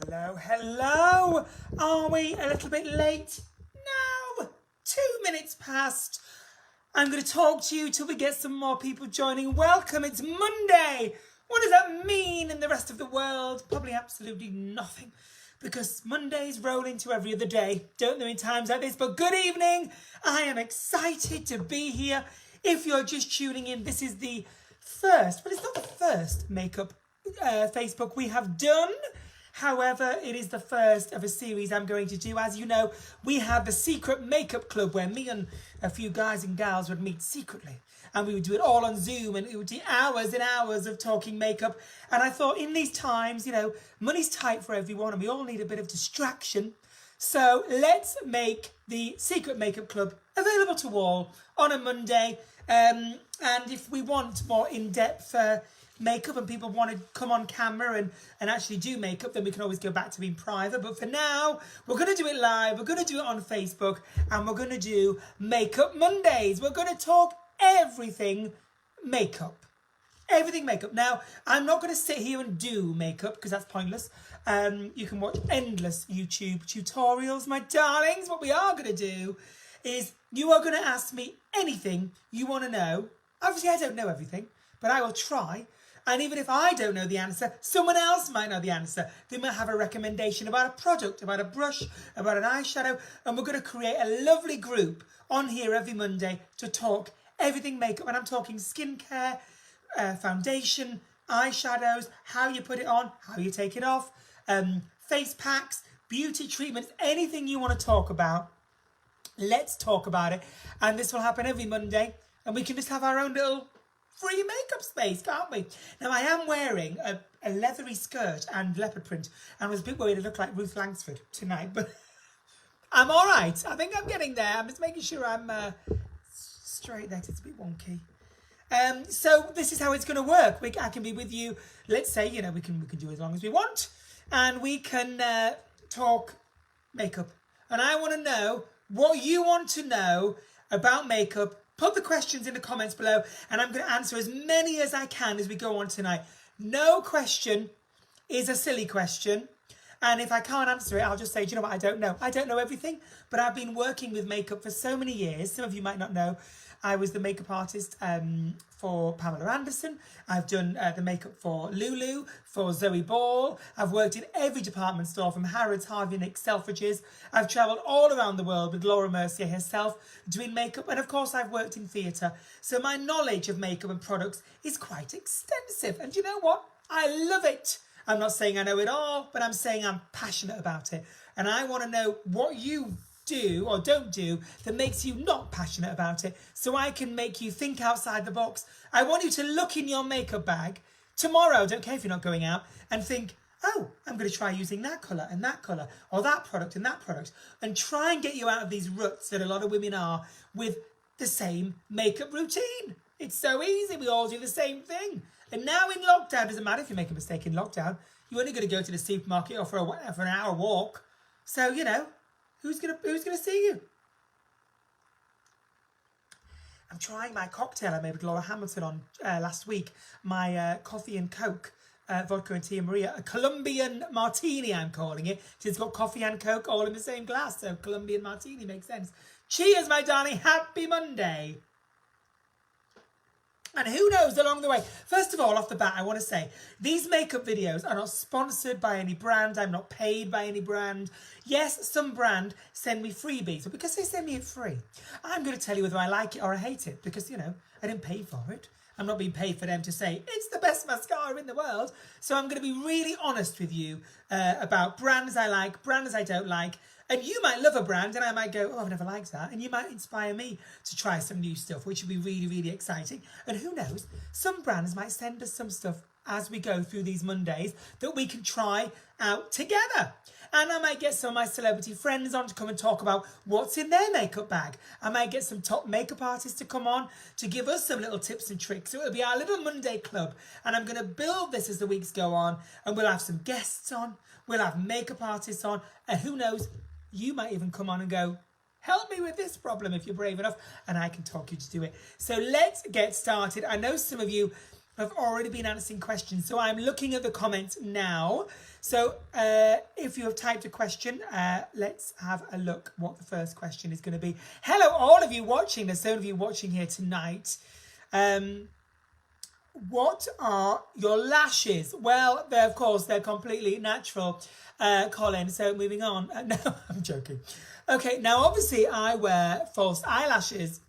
Hello, hello. Are we a little bit late? No, 2 minutes past. I'm going to talk to you till we get some more people joining. Welcome, it's Monday. What does that mean in the rest of the world? Probably absolutely nothing, because Mondays roll into every other day, don't they, in times like this? But good evening. I am excited to be here. If you're just tuning in, this is the first, but it's not the first makeup Facebook we have done. However, it is the first of a series I'm going to do. As you know, we have the secret makeup club where me and a few guys and gals would meet secretly. And we would do it all on Zoom, and it would be hours and hours of talking makeup. And I thought, in these times, you know, money's tight for everyone and we all need a bit of distraction. So let's make the secret makeup club available to all on a Monday. And if we want more in-depth makeup and people want to come on camera and actually do makeup, then we can always go back to being private. But for now, we're going to do it live. We're going to do it on Facebook, and we're going to do Makeup Mondays. We're going to talk everything makeup. Everything makeup. Now, I'm not going to sit here and do makeup because that's pointless. You can watch endless YouTube tutorials, my darlings. What we are going to do is you are going to ask me anything you want to know. Obviously, I don't know everything, but I will try. And even if I don't know the answer, someone else might know the answer. They might have a recommendation about a product, about a brush, about an eyeshadow. And we're going to create a lovely group on here every Monday to talk everything makeup. And I'm talking skincare, foundation, eyeshadows, how you put it on, how you take it off, face packs, beauty treatments, anything you want to talk about. Let's talk about it. And this will happen every Monday. And we can just have our own little free makeup space, can't we? Now, I am wearing a leathery skirt and leopard print, and I was a bit worried I look like Ruth Langsford tonight, but I'm all right. I think I'm getting there. I'm just making sure I'm straight there. It's a bit wonky. So this is how it's going to work. I can be with you. Let's say, you know, we can do as long as we want, and we can talk makeup. And I want to know what you want to know about makeup. Put the questions in the comments below, and I'm going to answer as many as I can as we go on tonight. No question is a silly question. And if I can't answer it, I'll just say, do you know what? I don't know. I don't know everything, but I've been working with makeup for so many years. Some of you might not know. I was the makeup artist for Pamela Anderson. I've done the makeup for Lulu, for Zoe Ball. I've worked in every department store from Harrods, Harvey Nicks, Selfridges. I've travelled all around the world with Laura Mercier herself doing makeup. And of course, I've worked in theatre. So my knowledge of makeup and products is quite extensive. And you know what? I love it. I'm not saying I know it all, but I'm saying I'm passionate about it. And I want to know what you do or don't do that makes you not passionate about it, so I can make you think outside the box. I want you to look in your makeup bag tomorrow, don't care if you're not going out, and think, oh, I'm going to try using that colour and that colour, or that product and that product, and try and get you out of these ruts that a lot of women are with the same makeup routine. It's so easy. We all do the same thing. And now in lockdown, doesn't matter if you make a mistake in lockdown, you're only going to go to the supermarket or for an hour walk. So, you know, who's gonna see you? I'm trying my cocktail I made with Laura Hamilton on last week. My coffee and Coke, vodka and Tia Maria, a Colombian martini I'm calling it. It's got coffee and Coke all in the same glass, so Colombian martini makes sense. Cheers, my darling. Happy Monday. And who knows along the way. First of all, off the bat, I want to say, these makeup videos are not sponsored by any brand. I'm not paid by any brand. Yes, some brand send me freebies, but because they send me it free, I'm going to tell you whether I like it or I hate it, because, you know, I didn't pay for it. I'm not being paid for them to say, it's the best mascara in the world. So I'm going to be really honest with you about brands I like, brands I don't like. And you might love a brand and I might go, oh, I've never liked that. And you might inspire me to try some new stuff, which would be really, really exciting. And who knows, some brands might send us some stuff as we go through these Mondays that we can try out together. And I might get some of my celebrity friends on to come and talk about what's in their makeup bag. I might get some top makeup artists to come on to give us some little tips and tricks. So it'll be our little Monday club. And I'm going to build this as the weeks go on. And we'll have some guests on. We'll have makeup artists on. And who knows, you might even come on and go, help me with this problem if you're brave enough, and I can talk you to do it. So let's get started. I know some of you have already been answering questions. So I'm looking at the comments now. So if you have typed a question, let's have a look what the first question is going to be. Hello, all of you watching. There's so many of you watching here tonight. What are your lashes? Well, of course, they're completely natural, Colin. So moving on. No, I'm joking. Okay, now obviously I wear false eyelashes.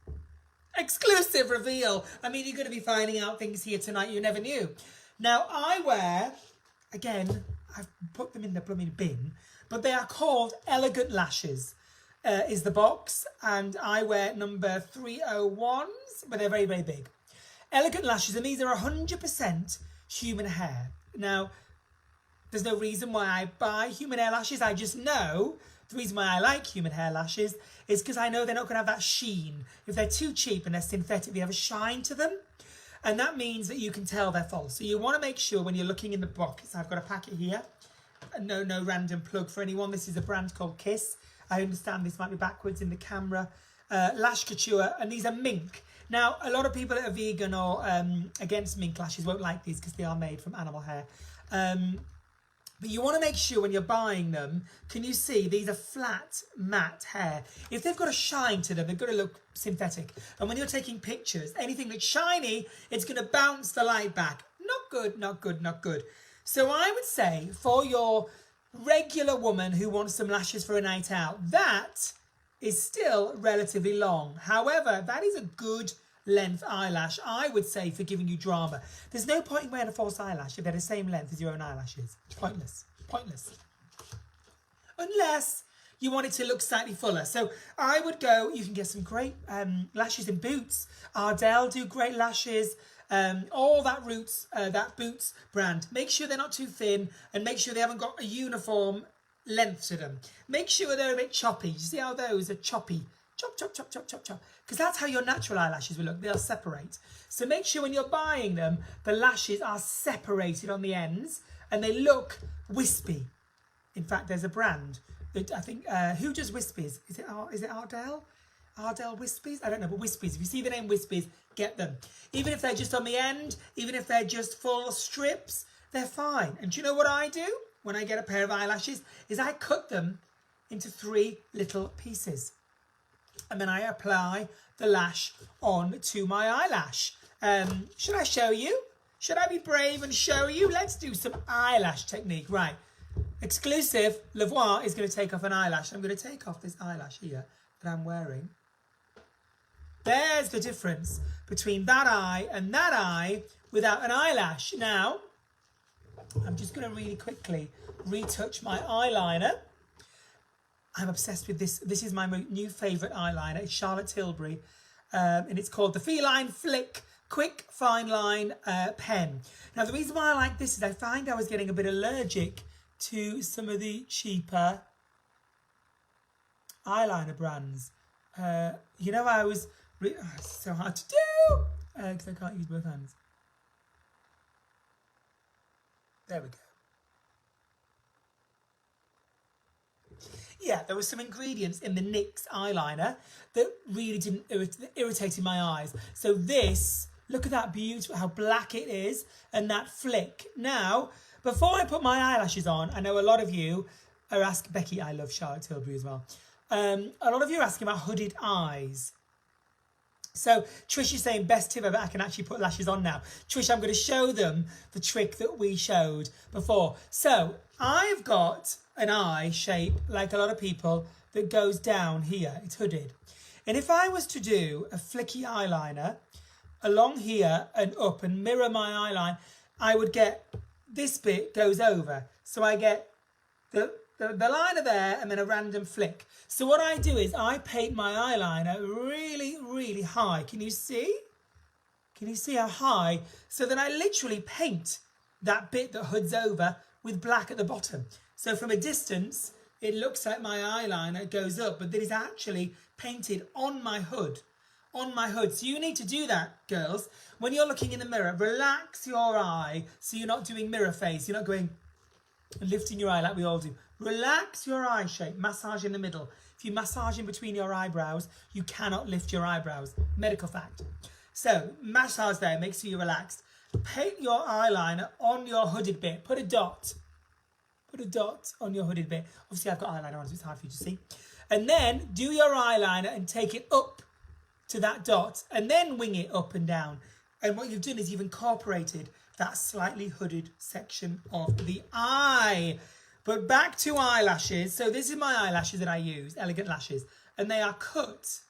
Exclusive reveal. I mean, you're going to be finding out things here tonight you never knew. Now, I wear, again, I've put them in the blooming bin, but they are called Elegant Lashes, is the box, and I wear number 301s, but they're very, very big. Elegant Lashes, and these are 100% human hair. Now, there's no reason why I buy human hair lashes. I just know the reason why I like human hair lashes is because I know they're not going to have that sheen. If they're too cheap and they're synthetic, they have a shine to them. And that means that you can tell they're false. So you want to make sure when you're looking in the box, I've got a packet here. No random plug for anyone. This is a brand called Kiss. I understand this might be backwards in the camera. Lash Couture, and these are mink. Now, a lot of people that are vegan or against mink lashes won't like these because they are made from animal hair. But you want to make sure when you're buying them, can you see these are flat, matte hair. If they've got a shine to them, they've got to look synthetic. And when you're taking pictures, anything that's shiny, it's going to bounce the light back. Not good, not good, not good. So I would say for your regular woman who wants some lashes for a night out, that is still relatively long. However, that is a good length eyelash, I would say, for giving you drama. There's no point in wearing a false eyelash if they're the same length as your own eyelashes. Pointless. Pointless. Unless you want it to look slightly fuller. So I would go, you can get some great lashes in Boots. Ardell do great lashes. All that Boots brand. Make sure they're not too thin and make sure they haven't got a uniform length to them. Make sure they're a bit choppy. You see how those are choppy? Chop, chop, chop, chop, chop, chop. Because that's how your natural eyelashes will look. They'll separate. So make sure when you're buying them, the lashes are separated on the ends and they look wispy. In fact, there's a brand that I think, who does wispies? Is it Ardell? Ardell Wispies? I don't know, but Wispies. If you see the name Wispies, get them. Even if they're just on the end, even if they're just full strips, they're fine. And do you know what I do when I get a pair of eyelashes? Is I cut them into 3 little pieces. And then I apply the lash on to my eyelash. Should I show you? Should I be brave and show you? Let's do some eyelash technique. Right. Exclusive. Voix is going to take off an eyelash. I'm going to take off this eyelash here that I'm wearing. There's the difference between that eye and that eye without an eyelash. Now, I'm just going to really quickly retouch my eyeliner. I'm obsessed with this. This is my new favourite eyeliner. It's Charlotte Tilbury. And it's called the Feline Flick Quick Fine Line Pen. Now, the reason why I like this is I find I was getting a bit allergic to some of the cheaper eyeliner brands. You know, I was... it's so hard to do because I can't use both hands. There we go. Yeah, there were some ingredients in the NYX eyeliner that really didn't irritated my eyes. So this, look at that beautiful, how black it is, and that flick. Now, before I put my eyelashes on, I know a lot of you are asking, Becky, I love Charlotte Tilbury as well. A lot of you are asking about hooded eyes. So Trish is saying, best tip ever, I can actually put lashes on now. Trish, I'm going to show them the trick that we showed before. So I've got an eye shape, like a lot of people, that goes down here. It's hooded. And if I was to do a flicky eyeliner along here and up and mirror my eyeline, I would get this bit goes over. So I get the liner there and then a random flick. So what I do is I paint my eyeliner really, really high. Can you see? Can you see how high? So then I literally paint that bit that hoods over with black at the bottom. So from a distance, it looks like my eyeliner goes up, but it is actually painted on my hood. On my hood. So you need to do that, girls. When you're looking in the mirror, relax your eye so you're not doing mirror face. You're not going and lifting your eye like we all do. Relax your eye shape. Massage in the middle. If you massage in between your eyebrows, you cannot lift your eyebrows. Medical fact. So massage there, make sure you're relaxed. paint your eyeliner on your hooded bit. Put a dot. Put a dot on your hooded bit. Obviously, I've got eyeliner on, so it's hard for you to see. And then do your eyeliner and take it up to that dot, and then wing it up and down. And what you've done is you've incorporated that slightly hooded section of the eye. But back to eyelashes. So this is my eyelashes that I use, Elegant Lashes, and they are cut.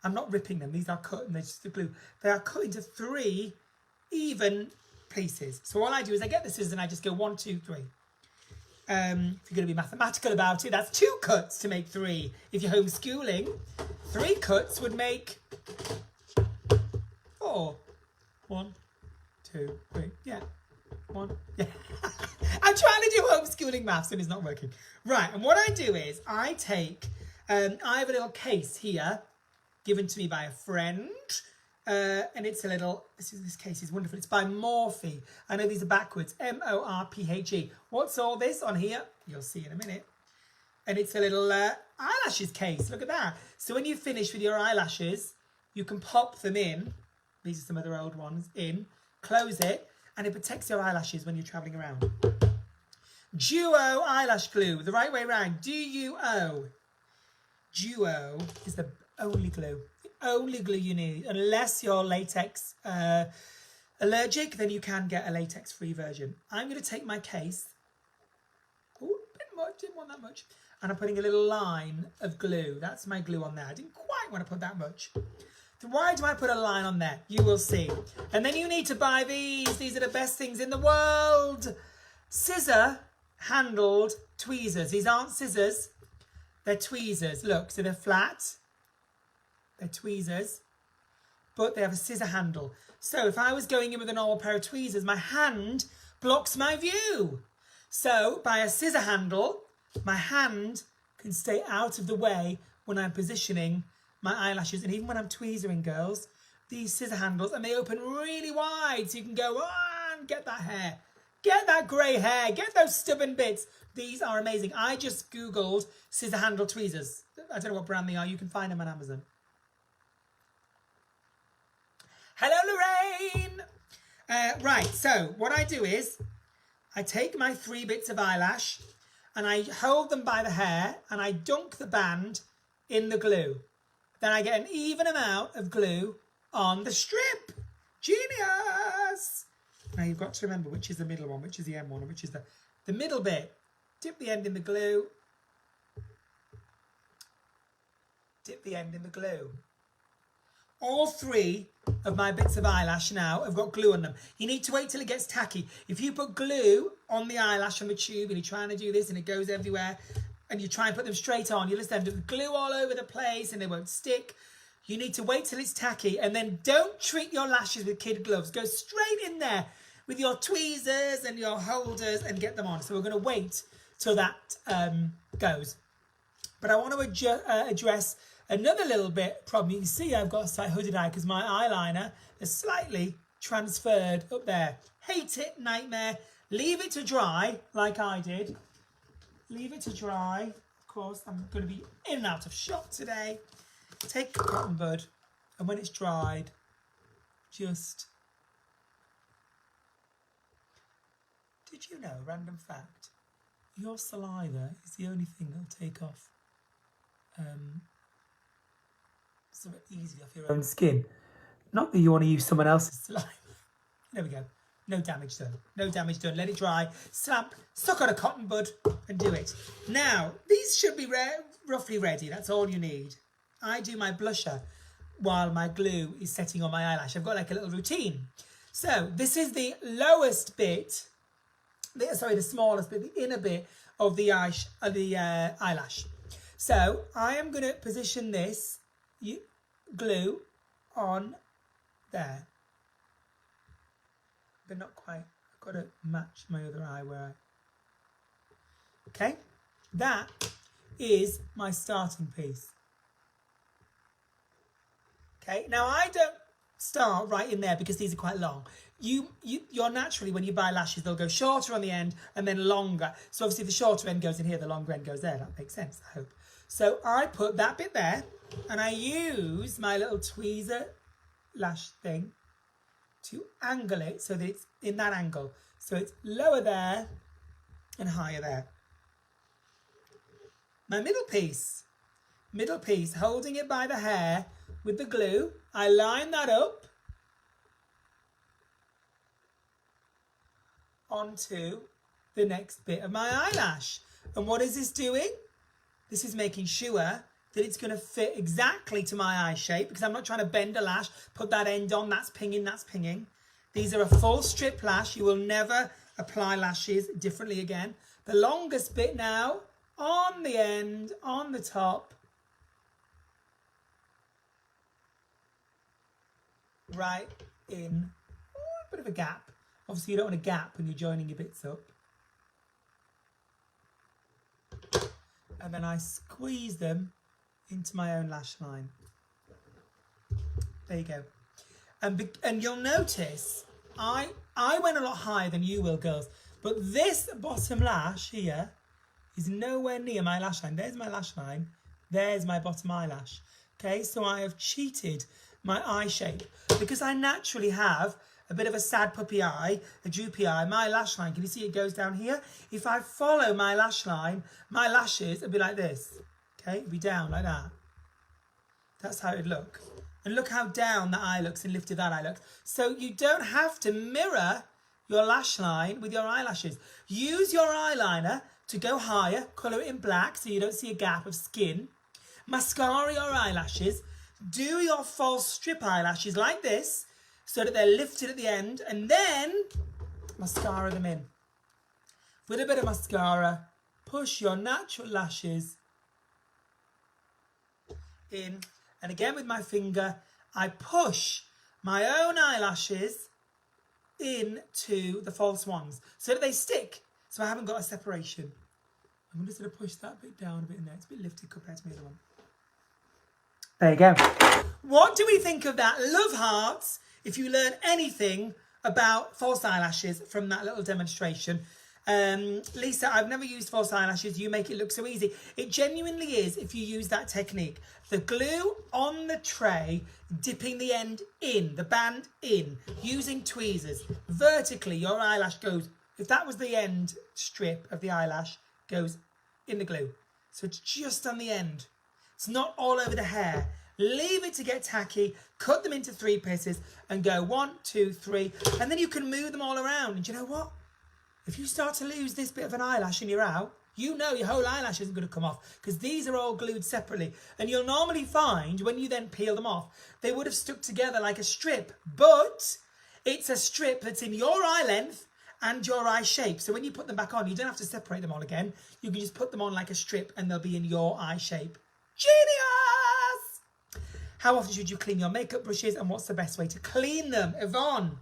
I'm not ripping them. These are cut, and they're just the glue. They are cut into 3 even pieces. So all I do is I get the scissors and I just go 1, 2, 3. If you're going to be mathematical about it, that's 2 cuts to make 3. If you're homeschooling, 3 cuts would make 4. 1, 2, 3. Yeah. 1. Yeah. I'm trying to do homeschooling maths and it's not working. Right, and what I do is I take, I have a little case here given to me by a friend. And it's a little, this case is wonderful. It's by Morphe. I know these are backwards. M-O-R-P-H-E. What's all this on here? You'll see in a minute. And it's a little eyelashes case. Look at that. So when you finish with your eyelashes, you can pop them in. These are some other old ones in. Close it. And it protects your eyelashes when you're travelling around. Duo eyelash glue. The right way around. D-U-O. Duo is the only glue. Only glue you need, unless you're latex allergic, then you can get a latex free version. I'm going to take my case, oh, a bit much, didn't want that much, and I'm putting a little line of glue. That's my glue on there. I didn't quite want to put that much. So why do I put a line on there? You will see. And then you need to buy these are the best things in the world. Scissor handled tweezers. These aren't scissors, they're tweezers. Look, so they're flat. They're tweezers, but they have a scissor handle. So if I was going in with a normal pair of tweezers, my hand blocks my view. So by a scissor handle, my hand can stay out of the way when I'm positioning my eyelashes. And even when I'm tweezering, girls, these scissor handles, and they open really wide, so you can go on, get that hair, get that grey hair, get those stubborn bits. These are amazing. I just Googled scissor handle tweezers. I don't know what brand they are. You can find them on Amazon. Hello, Lorraine. Right, so what I do is I take my 3 bits of eyelash and I hold them by the hair and I dunk the band in the glue. Then I get an even amount of glue on the strip. Genius. Now you've got to remember which is the middle one, which is the M one, and which is the middle bit. Dip the end in the glue. Dip the end in the glue. All 3 of my bits of eyelash now have got glue on them. You need to wait till it gets tacky. If you put glue on the eyelash on the tube and you're trying to do this and it goes everywhere and you try and put them straight on, you'll just end up with glue all over the place and they won't stick. You need to wait till it's tacky, and then don't treat your lashes with kid gloves. Go straight in there with your tweezers and your holders and get them on. So we're going to wait till that goes. But I want to address another little bit problem. You can see I've got a slight hooded eye because my eyeliner is slightly transferred up there. Hate it, nightmare. Leave it to dry like I did. Leave it to dry. Of course, I'm going to be in and out of shot today. Take a cotton bud, and when it's dried, just... Did you know, random fact, your saliva is the only thing that'll take off something easy off your own skin. Not that you want to use someone else's saliva. There we go. No damage done. No damage done. Let it dry. Slap, suck on a cotton bud and do it. Now, these should be roughly ready. That's all you need. I do my blusher while my glue is setting on my eyelash. I've got like a little routine. So this is the lowest bit, the smallest bit, the inner bit of the eyelash. So I am going to position this glue on there. But not quite. I've got to match my other eye where Okay, that is my starting piece. Okay, now I don't start right in there because these are quite long. You're naturally, when you buy lashes, they'll go shorter on the end and then longer. So obviously the shorter end goes in here, the longer end goes there. That makes sense, I hope. So I put that bit there and I use my little tweezer lash thing to angle it so that it's in that angle. So it's lower there and higher there. My middle piece, holding it by the hair with the glue. I line that up onto the next bit of my eyelash. And what is this doing? This is making sure that it's going to fit exactly to my eye shape, because I'm not trying to bend a lash, put that end on, that's pinging, that's pinging. These are a full strip lash. You will never apply lashes differently again. The longest bit now, on the end, on the top, right in a bit of a gap. Obviously you don't want a gap when you're joining your bits up. And then I squeeze them into my own lash line. There you go. And you'll notice I went a lot higher than you will, girls, but this bottom lash here is nowhere near my lash line. There's my lash line, there's my bottom eyelash. Okay, so I have cheated my eye shape because I naturally have a bit of a sad puppy eye, a droopy eye. My lash line, can you see it goes down here? If I follow my lash line, my lashes would be like this. Okay, it'd be down like that. That's how it'd look. And look how down that eye looks and lifted that eye looks. So you don't have to mirror your lash line with your eyelashes. Use your eyeliner to go higher, colour it in black so you don't see a gap of skin. Mascara your eyelashes. Do your false strip eyelashes like this so that they're lifted at the end, and then mascara them in. With a bit of mascara, push your natural lashes in. And again with my finger, I push my own eyelashes into the false ones so that they stick. So I haven't got a separation. I'm just going to push that bit down a bit in there. It's a bit lifted compared to the other one. There you go. What do we think of that? Love hearts if you learn anything about false eyelashes from that little demonstration. Lisa, I've never used false eyelashes. You make it look so easy. It genuinely is if you use that technique. The glue on the tray, dipping the end in, the band in, using tweezers. Vertically, your eyelash goes, if that was the end strip of the eyelash, goes in the glue. So it's just on the end. It's not all over the hair. Leave it to get tacky, cut them into 3 pieces and go 1, 2, 3. And then you can move them all around. And you know what? If you start to lose this bit of an eyelash and you're out, you know your whole eyelash isn't going to come off because these are all glued separately. And you'll normally find when you then peel them off, they would have stuck together like a strip. But it's a strip that's in your eye length and your eye shape. So when you put them back on, you don't have to separate them all again. You can just put them on like a strip and they'll be in your eye shape. Genius! How often should you clean your makeup brushes and what's the best way to clean them? Yvonne?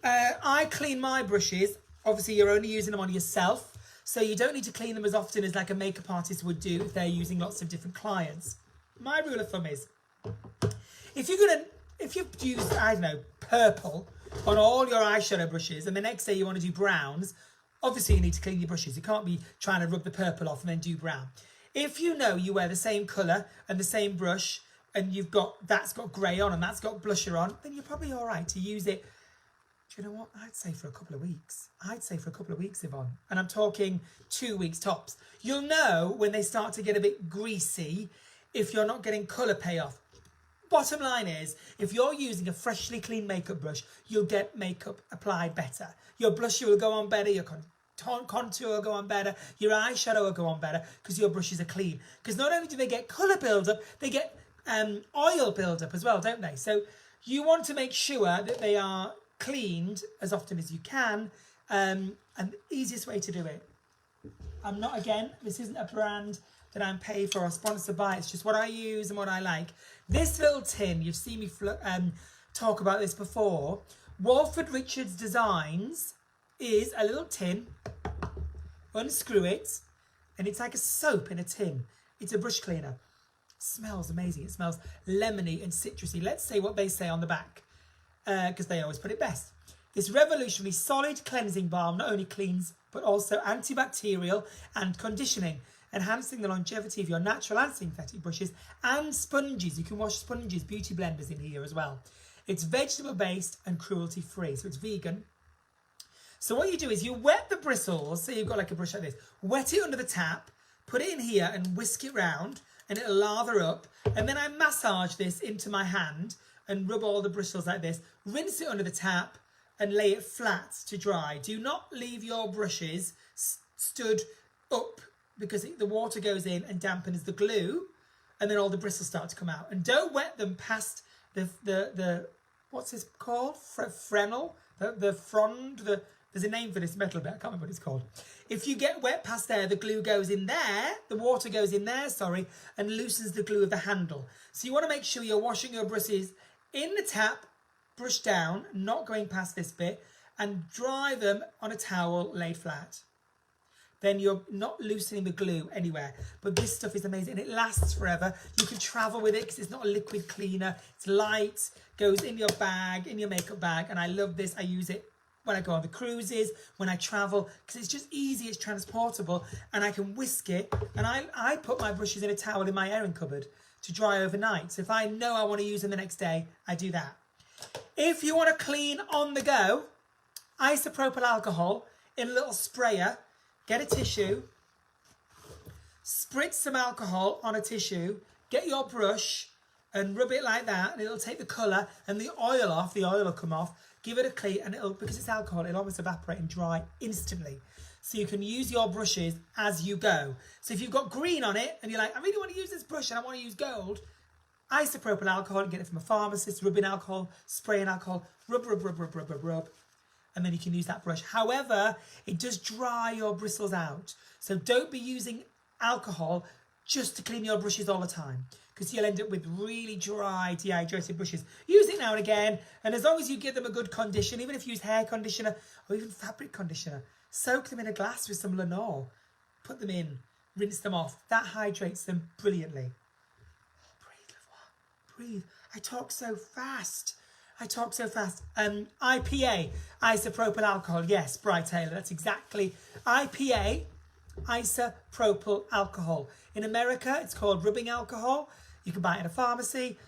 I clean my brushes. Obviously, you're only using them on yourself, so you don't need to clean them as often as like a makeup artist would do if they're using lots of different clients. My rule of thumb is, if you've used, I don't know, purple on all your eyeshadow brushes and the next day you want to do browns, obviously you need to clean your brushes. You can't be trying to rub the purple off and then do brown. If you know you wear the same colour and the same brush and that's got grey on and that's got blusher on, then you're probably all right to use it. Do you know what? I'd say for a couple of weeks. Yvonne. And I'm talking 2 weeks tops. You'll know when they start to get a bit greasy if you're not getting colour payoff. Bottom line is, if you're using a freshly clean makeup brush, you'll get makeup applied better. Your blusher will go on better, your contour will go on better, your eyeshadow will go on better because your brushes are clean. Because not only do they get colour build-up, they get oil build-up as well, don't they? So you want to make sure that they are cleaned as often as you can, and the easiest way to do it. This isn't a brand that I'm paid for or sponsored by, it's just what I use and what I like. This little tin, you've seen me talk about this before, Walford Richards Designs is a little tin, unscrew it, and it's like a soap in a tin. It's a brush cleaner. It smells amazing, it smells lemony and citrusy. Let's say what they say on the back, because they always put it best. This revolutionary solid cleansing balm not only cleans but also antibacterial and conditioning, enhancing the longevity of your natural and synthetic brushes and sponges. You can wash sponges, beauty blenders in here as well. It's vegetable based and cruelty free, so it's vegan. So what you do is you wet the bristles, so you've got like a brush like this, wet it under the tap, put it in here and whisk it round, and it'll lather up. And then I massage this into my hand and rub all the bristles like this, rinse it under the tap and lay it flat to dry. Do not leave your brushes stood up because the water goes in and dampens the glue, and then all the bristles start to come out. And don't wet them past the what's this called? Fresnel? The frond? There's a name for this metal bit, I can't remember what it's called. If you get wet past there, the glue goes in there, the water goes in there, sorry, and loosens the glue of the handle. So you want to make sure you're washing your brushes in the tap, brush down, not going past this bit, and dry them on a towel laid flat. Then you're not loosening the glue anywhere. But this stuff is amazing, and it lasts forever. You can travel with it because it's not a liquid cleaner. It's light, goes in your bag, in your makeup bag, and I love this. I use it when I go on the cruises, when I travel, because it's just easy, it's transportable, and I can whisk it. And I put my brushes in a towel in my airing cupboard to dry overnight. So if I know I want to use them the next day, I do that. If you want to clean on the go, isopropyl alcohol in a little sprayer, get a tissue, spritz some alcohol on a tissue, get your brush and rub it like that, and it'll take the colour and the oil off, the oil will come off. Give it a clean, and it'll, because it's alcohol, it'll almost evaporate and dry instantly. So you can use your brushes as you go. So if you've got green on it, and you're like, I really want to use this brush and I want to use gold, isopropyl alcohol, you get it from a pharmacist, rubbing alcohol, spraying alcohol, rub, and then you can use that brush. However, it does dry your bristles out. So don't be using alcohol just to clean your brushes all the time, because you'll end up with really dry, dehydrated brushes. Use it now and again, and as long as you give them a good condition, even if you use hair conditioner or even fabric conditioner, soak them in a glass with some Lenore, put them in, rinse them off. That hydrates them brilliantly. Breathe, Levois, breathe. I talk so fast. IPA, isopropyl alcohol. Yes, Bright Taylor, that's exactly. IPA, isopropyl alcohol. In America, it's called rubbing alcohol. You can buy it in a pharmacy,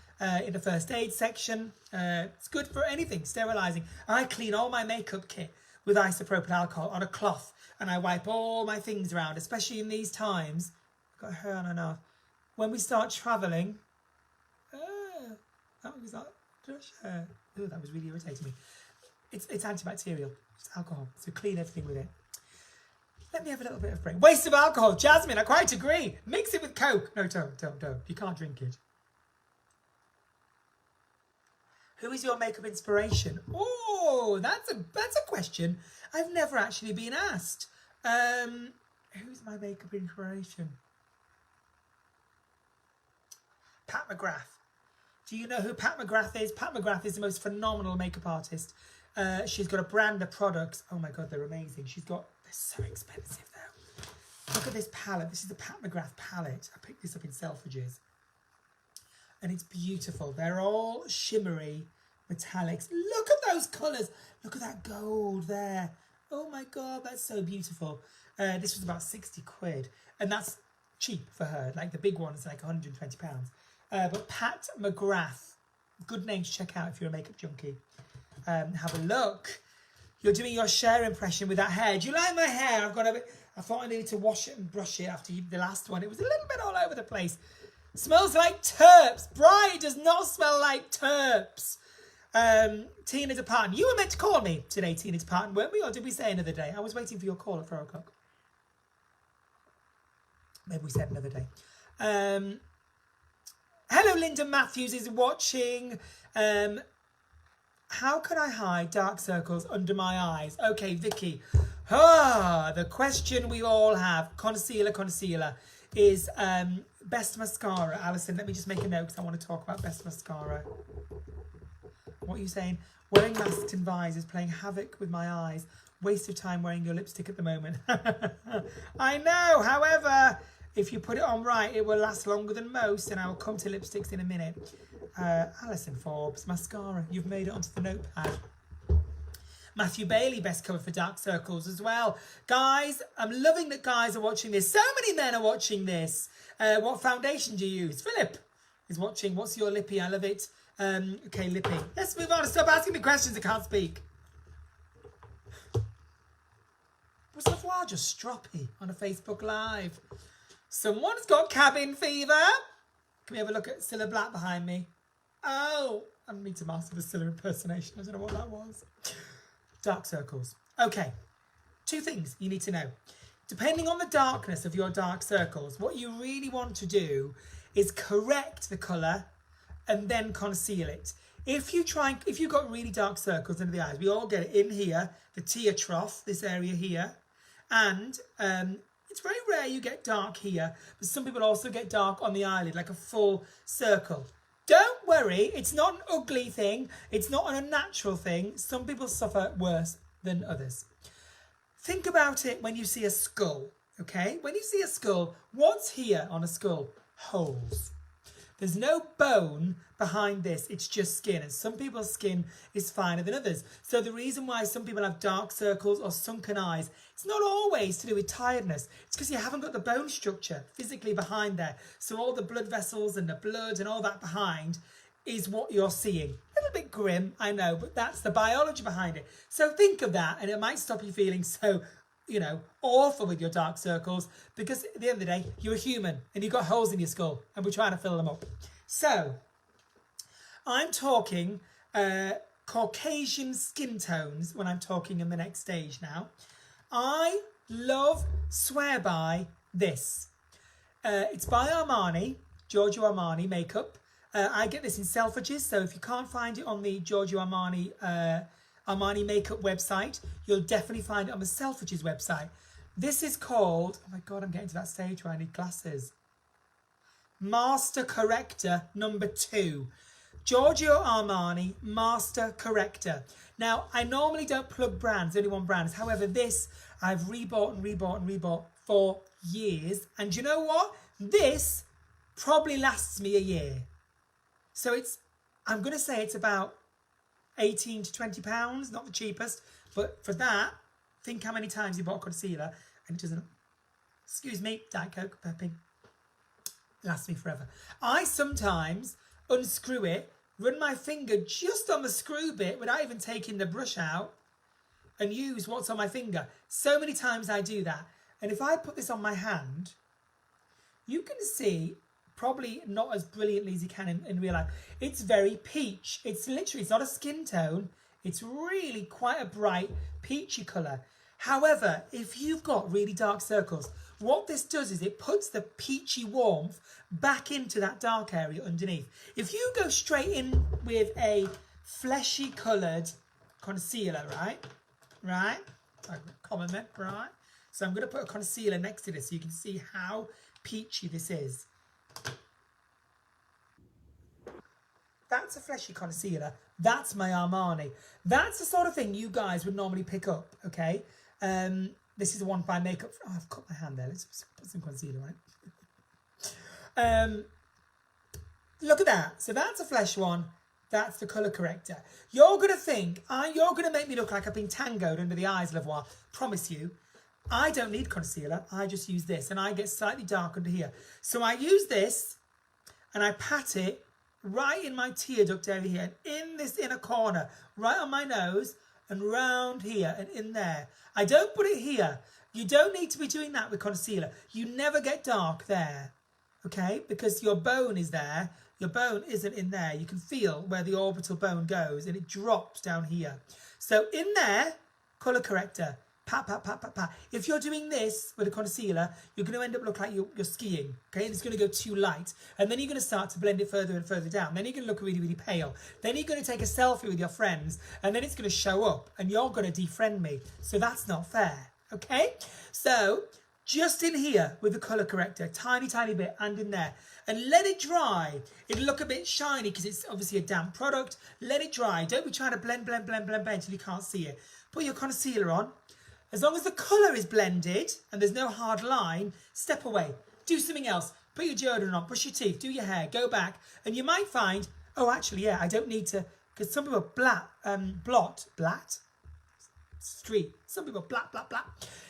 in the first aid section. It's good for anything, sterilising. I clean all my makeup kit with isopropyl alcohol on a cloth, and I wipe all my things around, especially in these times. I've got hair on and off. When we start travelling, that was not just hair. Oh, that was really irritating me. It's antibacterial. It's alcohol, so clean everything with it. Let me have a little bit of break. Waste of alcohol. Jasmine, I quite agree. Mix it with Coke. No, don't. You can't drink it. Who is your makeup inspiration? Oh, that's a question I've never actually been asked. Who's my makeup inspiration? Pat McGrath. Do you know who Pat McGrath is? Pat McGrath is the most phenomenal makeup artist. She's got a brand of products. Oh my God, they're amazing. They're so expensive though. Look at this palette. This is the Pat McGrath palette. I picked this up in Selfridges. And it's beautiful. They're all shimmery metallics. Look at those colours. Look at that gold there. Oh my God, that's so beautiful. This was about 60 quid. And that's cheap for her. Like the big one is like £120. But Pat McGrath, good name to check out if you're a makeup junkie. Have a look. You're doing your Cher impression with that hair. Do you like my hair? I thought I needed to wash it and brush it after the last one. It was a little bit all over the place. Smells like terps. Bright does not smell like terps. Tina DeParton. You were meant to call me today, Tina DeParton, weren't we? Or did we say another day? I was waiting for your call at 4 o'clock. Maybe we said another day. Hello, Linda Matthews is watching. How can I hide dark circles under my eyes? Okay, Vicky. The question we all have, concealer, is best mascara. Alison, let me just make a note because I want to talk about best mascara. What are you saying? Wearing masks and visors, playing havoc with my eyes. Waste of time wearing your lipstick at the moment. I know, however, if you put it on right, it will last longer than most, and I will come to lipsticks in a minute. Alison Forbes, mascara. You've made it onto the notepad. Matthew Bailey, best cover for dark circles as well. Guys, I'm loving that guys are watching this. So many men are watching this. What foundation do you use? Philip is watching. What's your lippy? I love it. Okay, lipping. Let's move on. Stop asking me questions. I can't speak. Was Voix just stroppy on a Facebook Live? Someone's got cabin fever. Can we have a look at Cilla Black behind me? Oh, I need to master the Cilla impersonation. I don't know what that was. Dark circles. Okay, 2 things you need to know. Depending on the darkness of your dark circles, what you really want to do is correct the colour and then conceal it. If you've got really dark circles under the eyes, we all get it in here, the tear trough, this area here, and it's very rare you get dark here, but some people also get dark on the eyelid, like a full circle. Don't worry, it's not an ugly thing, it's not an unnatural thing. Some people suffer worse than others. Think about it when you see a skull, okay? When you see a skull, what's here on a skull? Holes. There's no bone behind this, it's just skin. And some people's skin is finer than others. So the reason why some people have dark circles or sunken eyes, it's not always to do with tiredness. It's because you haven't got the bone structure physically behind there. So all the blood vessels and the blood and all that behind is what you're seeing. A little bit grim, I know, but that's the biology behind it. So think of that and it might stop you feeling so, awful with your dark circles, because at the end of the day, you're a human and you've got holes in your skull and we're trying to fill them up. So, I'm talking Caucasian skin tones when I'm talking in the next stage now. I swear by this. It's by Armani, Giorgio Armani makeup. I get this in Selfridges, so if you can't find it on the Giorgio Armani makeup website, you'll definitely find it on the Selfridges website. This is called, oh my God, I'm getting to that stage where I need glasses. Master Corrector number 2. Giorgio Armani Master Corrector. Now, I normally don't plug brands, only one brand. However, this I've rebought and rebought and rebought for years. And you know what? This probably lasts me a year. So I'm going to say it's about 18 to 20 pounds, not the cheapest. But for that, think how many times you bought concealer and it doesn't, excuse me, Diet Coke, pepping, lasts me forever. I sometimes unscrew it, run my finger just on the screw bit without even taking the brush out and use what's on my finger. So many times I do that. And if I put this on my hand, you can see, probably not as brilliantly as you can in real life, it's very peach. It's not a skin tone. It's really quite a bright peachy colour. However, if you've got really dark circles, what this does is it puts the peachy warmth back into that dark area underneath. If you go straight in with a fleshy coloured concealer, right? Common man, right? So I'm going to put a concealer next to this so you can see how peachy this is. That's a fleshy concealer. That's my Armani. That's the sort of thing you guys would normally pick up, okay? This is the one by Makeup. Oh, I've cut my hand there. Let's put some concealer on it. Look at that. So that's a flesh one. That's the colour corrector. You're going to think, you're going to make me look like I've been tangoed under the eyes, Lavoie. Promise you. I don't need concealer. I just use this. And I get slightly dark under here. So I use this and I pat it right in my tear duct area here. And in this inner corner. Right on my nose. And round here and in there. I don't put it here. You don't need to be doing that with concealer. You never get dark there. Okay? Because your bone is there. Your bone isn't in there. You can feel where the orbital bone goes and it drops down here. So in there, colour corrector. Pat, pat, pat, pat, pat. If you're doing this with a concealer, you're going to end up looking like you're skiing. Okay? And it's going to go too light. And then you're going to start to blend it further and further down. Then you're going to look really, really pale. Then you're going to take a selfie with your friends. And then it's going to show up. And you're going to defriend me. So that's not fair. Okay? So just in here with the colour corrector. Tiny, tiny bit. And in there. And let it dry. It'll look a bit shiny because it's obviously a damp product. Let it dry. Don't be trying to blend, blend, blend, blend, blend until you can't see it. Put your concealer on. As long as the colour is blended and there's no hard line, step away. Do something else. Put your deodorant on, brush your teeth, do your hair, go back. And you might find, oh, actually, yeah, I don't need to, because some people street. Some people blat.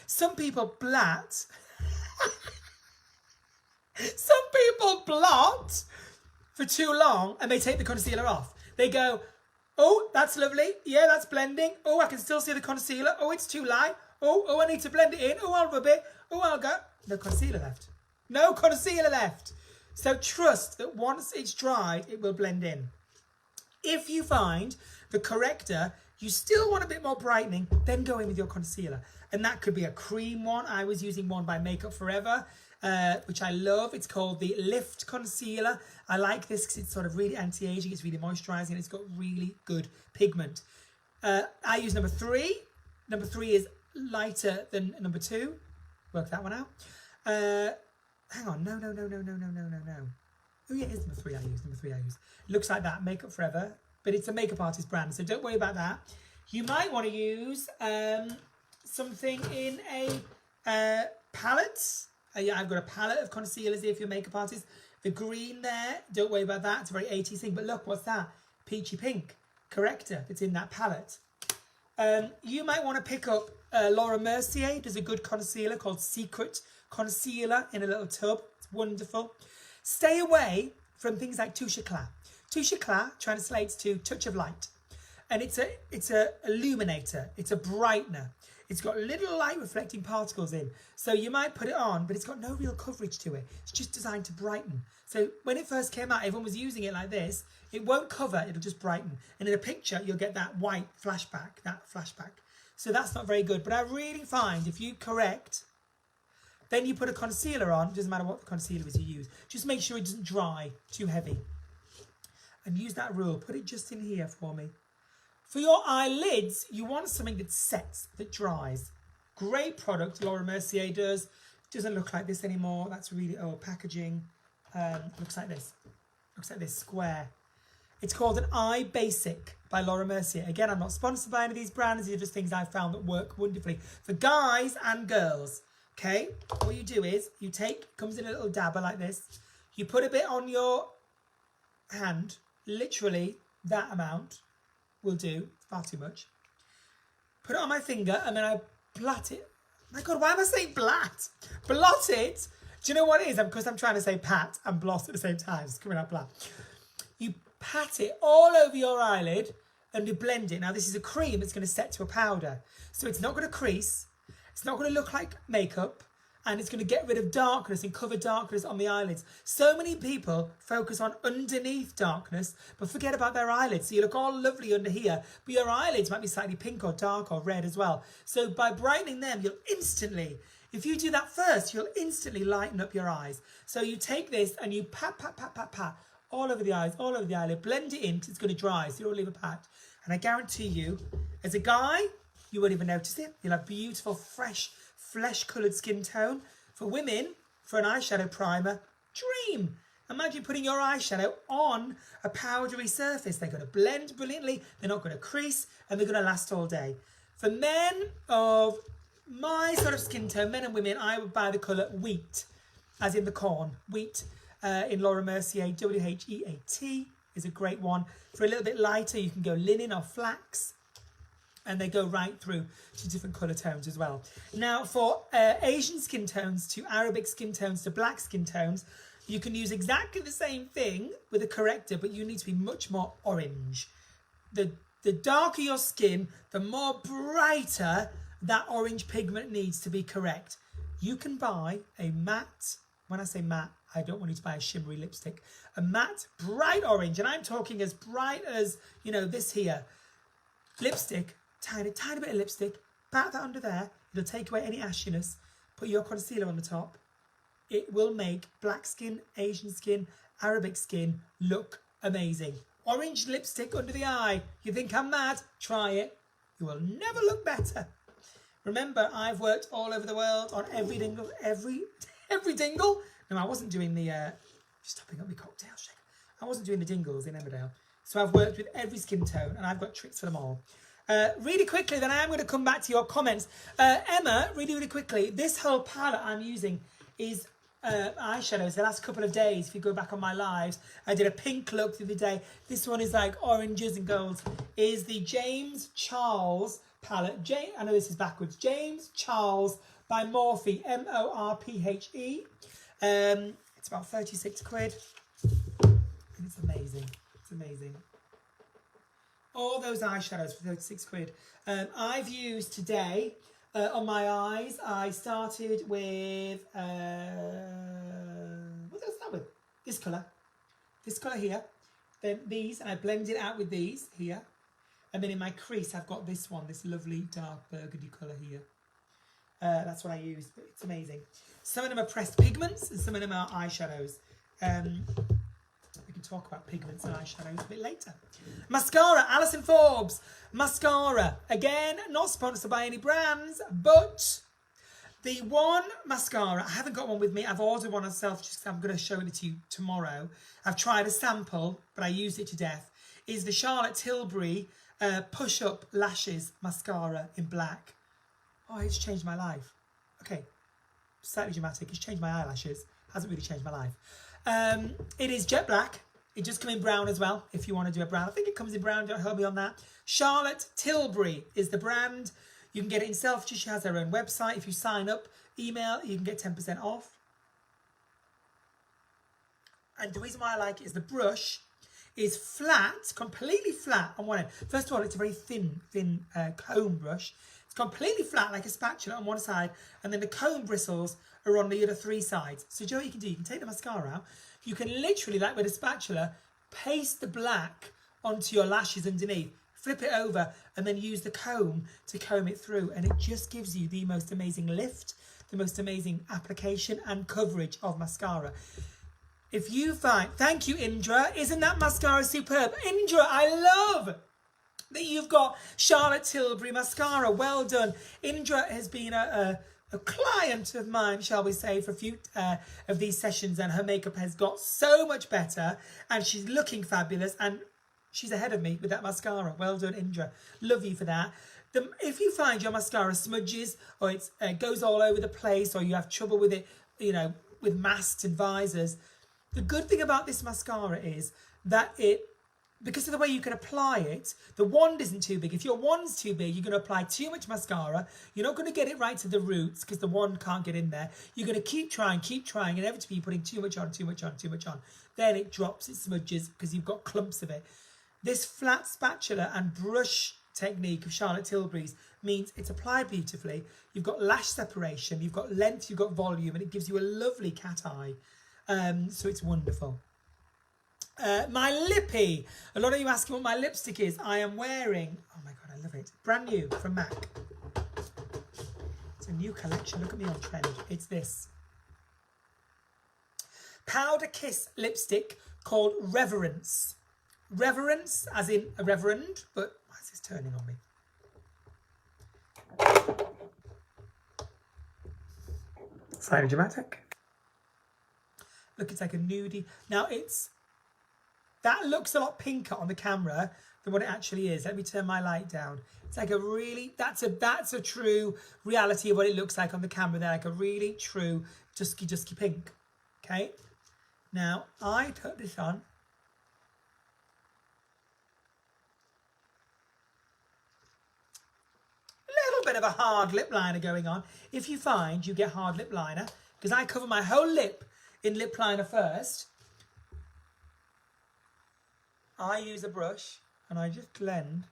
Some people blat. Some people blot for too long and they take the concealer off. They go, oh, that's lovely. Yeah, that's blending. Oh, I can still see the concealer. Oh, it's too light. Oh, I need to blend it in. Oh, I'll rub it. Oh, I'll go. No concealer left. No concealer left. So trust that once it's dried, it will blend in. If you find the corrector, you still want a bit more brightening, then go in with your concealer. And that could be a cream one. I was using one by Makeup Forever, which I love. It's called the Lift Concealer. I like this because it's sort of really anti-aging. It's really moisturising. It's got really good pigment. I use number 3. Number 3 is lighter than number 2. Work that one out. Hang on. No. Oh, yeah, it is number 3 I use. Number 3 I use. It looks like that, Makeup Forever. But it's a makeup artist brand, so don't worry about that. You might want to use something in a palette. Yeah, I've got a palette of concealers here for your makeup artist. The green there, don't worry about that. It's a very 80s thing. But look, what's that? Peachy pink corrector that's in that palette. You might want to pick up Laura Mercier. Does a good concealer called Secret Concealer in a little tub. It's wonderful. Stay away from things like Touche Éclat. Touche Éclat translates to touch of light. And it's a illuminator. It's a brightener. It's got little light reflecting particles in. So you might put it on, but it's got no real coverage to it. It's just designed to brighten. So when it first came out, everyone was using it like this. It won't cover, it'll just brighten. And in a picture, you'll get that white flashback, So that's not very good. But I really find if you correct, then you put a concealer on, it doesn't matter what the concealer is you use. Just make sure it doesn't dry too heavy. And use that rule. Put it just in here for me. For your eyelids, you want something that sets, that dries. Great product, Laura Mercier does. Doesn't look like this anymore. That's really old packaging. Looks like this. Looks like this square. It's called an Eye Basic by Laura Mercier. Again, I'm not sponsored by any of these brands. These are just things I've found that work wonderfully for guys and girls. Okay, what you do is you take, comes in a little dabber like this. You put a bit on your hand. Literally that amount will do. Far too much. Put it on my finger and then I blot it. My God, why am I saying blat? Blot it. Do you know what it is? Because I'm trying to say pat and blot at the same time. It's coming out blat. You pat it all over your eyelid and you blend it. Now this is a cream that's going to set to a powder. So it's not going to crease. It's not going to look like makeup. And it's going to get rid of darkness and cover darkness on the eyelids. So many people focus on underneath darkness, but forget about their eyelids. So you look all lovely under here, but your eyelids might be slightly pink or dark or red as well. So by brightening them, you'll instantly, if you do that first, you'll instantly lighten up your eyes. So you take this and you pat all over the eyes, all over the eyelid, blend it in because it's going to dry, so you'll leave a patch. And I guarantee you, as a guy, you won't even notice it. You'll have beautiful, fresh, flesh-coloured skin tone. For women, for an eyeshadow primer, dream. Imagine putting your eyeshadow on a powdery surface. They're going to blend brilliantly, they're not going to crease, and they're going to last all day. For men of my sort of skin tone, men and women, I would buy the colour wheat, as in the corn. Wheat in Laura Mercier, WHEAT is a great one. For a little bit lighter, you can go linen or flax. And they go right through to different colour tones as well. Now, for Asian skin tones to Arabic skin tones to black skin tones, you can use exactly the same thing with a corrector, but you need to be much more orange. The darker your skin, the more brighter that orange pigment needs to be correct. You can buy a matte, when I say matte, I don't want you to buy a shimmery lipstick, a matte bright orange, and I'm talking as bright as, you know, this here, lipstick. Tiny bit of lipstick, pat that under there, it'll take away any ashiness, put your concealer on the top. It will make black skin, Asian skin, Arabic skin look amazing. Orange lipstick under the eye. You think I'm mad? Try it. You will never look better. Remember, I've worked all over the world on every dingle, every dingle. No, I wasn't doing the, just topping up my cocktail shaker. I wasn't doing the dingles in Emmerdale. So I've worked with every skin tone and I've got tricks for them all. Really quickly, then I am going to come back to your comments. Emma, really quickly, this whole palette I'm using is eyeshadows the last couple of days. If you go back on my lives, I did a pink look the other day. This one is like oranges and golds. Is the James Charles palette. I know this is backwards. James Charles by Morphe, M-O-R-P-H-E. It's about 36 quid. And it's amazing. It's amazing. All those eyeshadows for 36 quid. I've used today on my eyes. I started with what did I start with? This colour here. Then these, and I blend it out with these here. And then in my crease, I've got this one, this lovely dark burgundy colour here. That's what I use, but it's amazing. Some of them are pressed pigments, and some of them are eyeshadows. We can talk about pigments and eyeshadows a bit later. Mascara, Alison Forbes. Mascara. Again, not sponsored by any brands, but the one mascara, I haven't got one with me. I've ordered one myself, just I'm going to show it to you tomorrow. I've tried a sample, but I used it to death. Is the Charlotte Tilbury Push Up Lashes Mascara in black. Oh, it's changed my life. Okay, slightly dramatic. It's changed my eyelashes. Hasn't really changed my life. It is jet black. It just comes in brown as well, if you want to do a brown. I think it comes in brown, don't hold me on that. Charlotte Tilbury is the brand. You can get it in Selfridges. She has her own website. If you sign up, email, you can get 10% off. And the reason why I like it is the brush is flat, completely flat on one end. First of all, it's a very thin comb brush. It's completely flat like a spatula on one side, and then the comb bristles are on the other three sides. So Joe, you can do, you can take the mascara out. You can literally, like with a spatula, paste the black onto your lashes underneath, flip it over, and then use the comb to comb it through. And it just gives you the most amazing lift, the most amazing application and coverage of mascara. If you find, thank you Indra, isn't that mascara superb? Indra, I love that you've got Charlotte Tilbury mascara. Well done. Indra has been a client of mine, shall we say, for a few of these sessions, and her makeup has got so much better, and she's looking fabulous, and she's ahead of me with that mascara. Well done, Indra. Love you for that. If you find your mascara smudges, or it goes all over the place, or you have trouble with it, you know, with masks and visors, the good thing about this mascara is that because of the way you can apply it, the wand isn't too big. If your wand's too big, you're going to apply too much mascara. You're not going to get it right to the roots because the wand can't get in there. You're going to keep trying, and inevitably you're putting too much on. Then it drops, it smudges because you've got clumps of it. This flat spatula and brush technique of Charlotte Tilbury's means it's applied beautifully. You've got lash separation, you've got length, you've got volume, and it gives you a lovely cat eye. So it's wonderful. My lippy. A lot of you asking what my lipstick is. I am wearing, oh my god, I love it. Brand new from MAC. It's a new collection. Look at me on trend. It's this Powder Kiss lipstick called Reverence. Reverence, as in a reverend, but why is this turning on me? Slightly dramatic. Look, it's like a nudie. Now that looks a lot pinker on the camera than what it actually is. Let me turn my light down. It's like a really, that's a true reality of what it looks like on the camera there, like a really true dusky pink. Okay. Now I put this on. A little bit of a hard lip liner going on. If you find you get hard lip liner, because I cover my whole lip in lip liner first, I use a brush and I just blend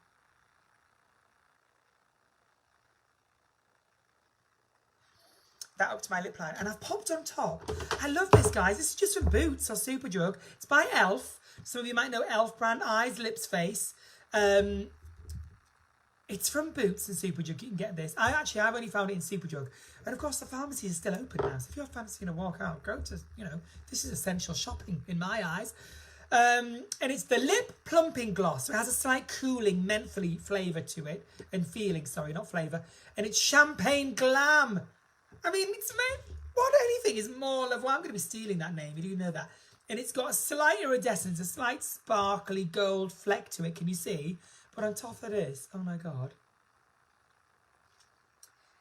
that up to my lip line, and I've popped on top. I love this, guys. This is just from Boots or Superdrug. It's by Elf. Some of you might know Elf brand, eyes, lips, face. It's from Boots and Superdrug. You can get this. I've only found it in Superdrug. And of course, the pharmacy is still open now. So if you're fancying a walk out, go to, this is essential shopping in my eyes. And it's the Lip Plumping Gloss. So it has a slight cooling, mentholy flavour to it. And feeling, sorry, not flavour. And it's Champagne Glam. I mean, what anything is more love? Well, I'm going to be stealing that name. You do know that. And it's got a slight iridescence, a slight sparkly gold fleck to it. Can you see? But on top of this, oh my God.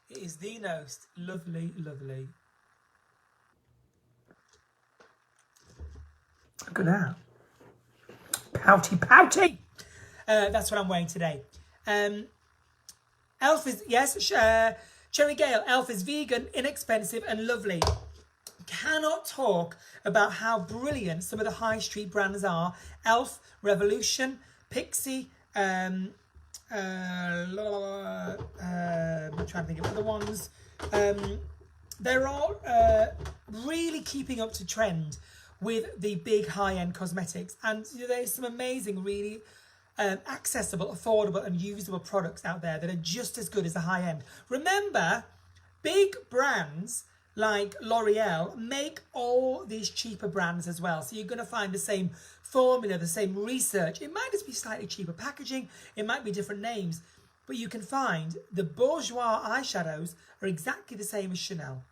It is the most lovely, lovely. Look at that. Pouty. That's what I'm wearing today. Elf is, yes, Cherry Gale, Elf is vegan, inexpensive and lovely. Cannot talk about how brilliant some of the high street brands are. Elf, Revolution, Pixie, I'm trying to think of other ones. They're all really keeping up to trend with the big high-end cosmetics, and there's some amazing, really accessible, affordable and usable products out there that are just as good as the high-end. Remember, big brands like L'Oreal make all these cheaper brands as well, so you're going to find the same formula, the same research. It might just be slightly cheaper packaging, it might be different names, but you can find the bourgeois eyeshadows are exactly the same as Chanel.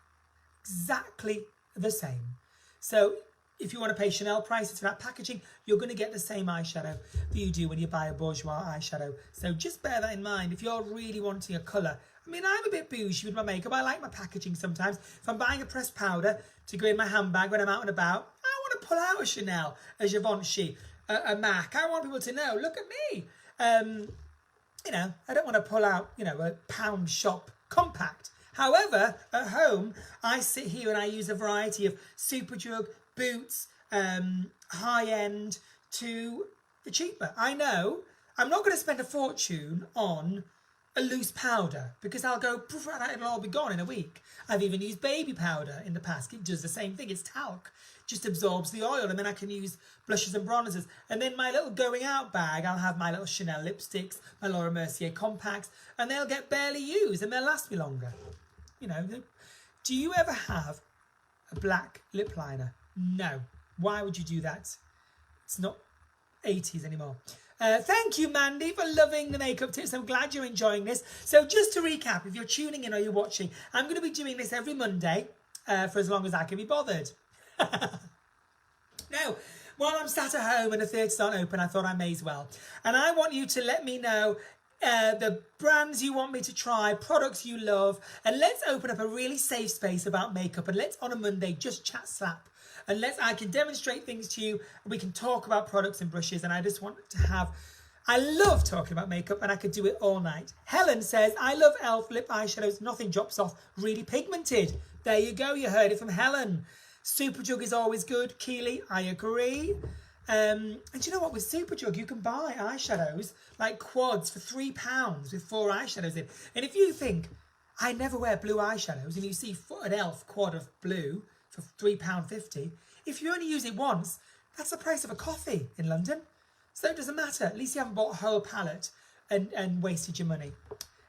Exactly the same. So if you want to pay Chanel prices for that packaging, you're going to get the same eyeshadow that you do when you buy a bourgeois eyeshadow. So just bear that in mind if you're really wanting a colour. I mean, I'm a bit bougie with my makeup. I like my packaging sometimes. If I'm buying a pressed powder to go in my handbag when I'm out and about, I want to pull out a Chanel, a Givenchy, a MAC. I want people to know, look at me. You know, I don't want to pull out, you know, a pound shop compact. However, at home, I sit here and I use a variety of Superdrug, Boots, high-end to the cheaper. I know I'm not going to spend a fortune on a loose powder because I'll go, poof, it'll all be gone in a week. I've even used baby powder in the past. It does the same thing. It's talc. Just absorbs the oil, and then I can use blushes and bronzers. And then my little going out bag, I'll have my little Chanel lipsticks, my Laura Mercier compacts, and they'll get barely used and they'll last me longer. You know, do you ever have a black lip liner? No. Why would you do that? It's not 80s anymore. Thank you, Mandy, for loving the makeup tips. I'm glad you're enjoying this. So just to recap, if you're tuning in or you're watching, I'm going to be doing this every Monday for as long as I can be bothered. Now, while I'm sat at home and the theatres aren't open, I thought I may as well. And I want you to let me know the brands you want me to try, products you love, and let's open up a really safe space about makeup, and let's on a Monday just chat slap, and I can demonstrate things to you, and we can talk about products and brushes. And I just want to have, I love talking about makeup, and I could do it all night. Helen says, I love e.l.f. lip eyeshadows, nothing drops off, really pigmented. There you go, you heard it from Helen. Superdrug is always good. Keely, I agree. And you know what, with Superdrug you can buy eyeshadows like quads for £3 with 4 eyeshadows in. And if you think, I never wear blue eyeshadows, and you see an e.l.f. quad of blue for £3.50, if you only use it once, that's the price of a coffee in London. So it doesn't matter. At least you haven't bought a whole palette and wasted your money.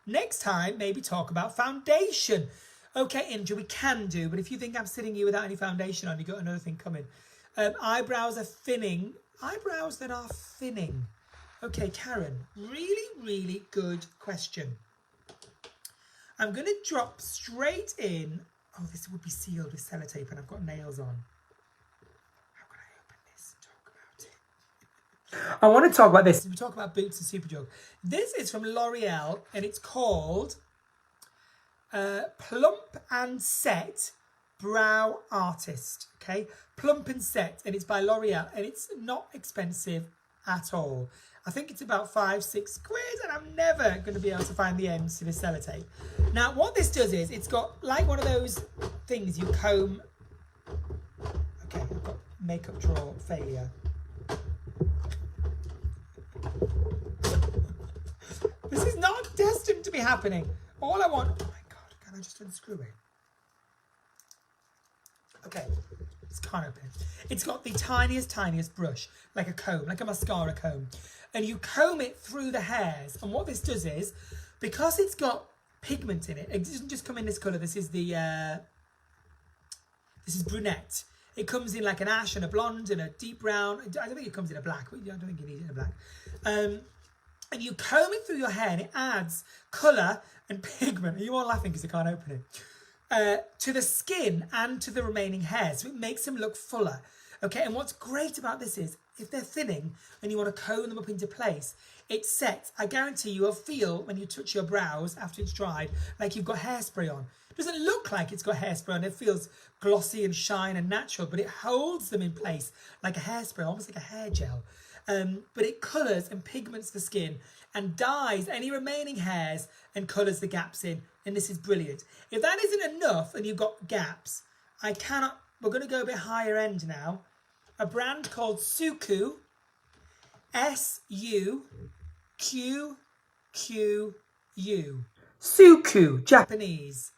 Next time, maybe talk about foundation. Okay, Indra, we can do, but if you think I'm sitting here without any foundation on, you've got another thing coming. Eyebrows are thinning. Eyebrows that are thinning. Okay, Karen, really, really good question. I'm going to drop straight in. Oh, this would be sealed with sellotape and I've got nails on. How can I open this and talk about it? I want to talk about this. We talk about Boots and Superdrug. This is from L'Oreal and it's called Plump and Set Brow Artist. Okay, Plump and Set, and it's by L'Oreal, and it's not expensive at all. I think it's about 5-6 quid, and I'm never going to be able to find the ends to this sellotape. Now, what this does is, it's got like one of those things you comb. Okay, I've got makeup drawer failure. This is not destined to be happening. All I want. Oh my God, can I just unscrew it? Okay, it's can't open it. It's got the tiniest brush, like a comb, like a mascara comb. And you comb it through the hairs. And what this does is, because it's got pigment in it, it doesn't just come in this colour. This is brunette. It comes in like an ash and a blonde and a deep brown. I don't think it comes in a black, but I don't think you need it in a black. And you comb it through your hair and it adds colour and pigment. You are laughing because I can't open it. To the skin and to the remaining hair, so it makes them look fuller. Okay, and what's great about this is, if they're thinning and you want to comb them up into place, it sets. I guarantee you will feel when you touch your brows after it's dried, like you've got hairspray on. It doesn't look like it's got hairspray on, it feels glossy and shine and natural, but it holds them in place like a hairspray, almost like a hair gel. But it colours and pigments the skin and dyes any remaining hairs and colours the gaps in. And this is brilliant. If that isn't enough and you've got gaps, we're going to go a bit higher end now. A brand called Suku, S-U-K-U, Q, Q, U. Suku, Japanese.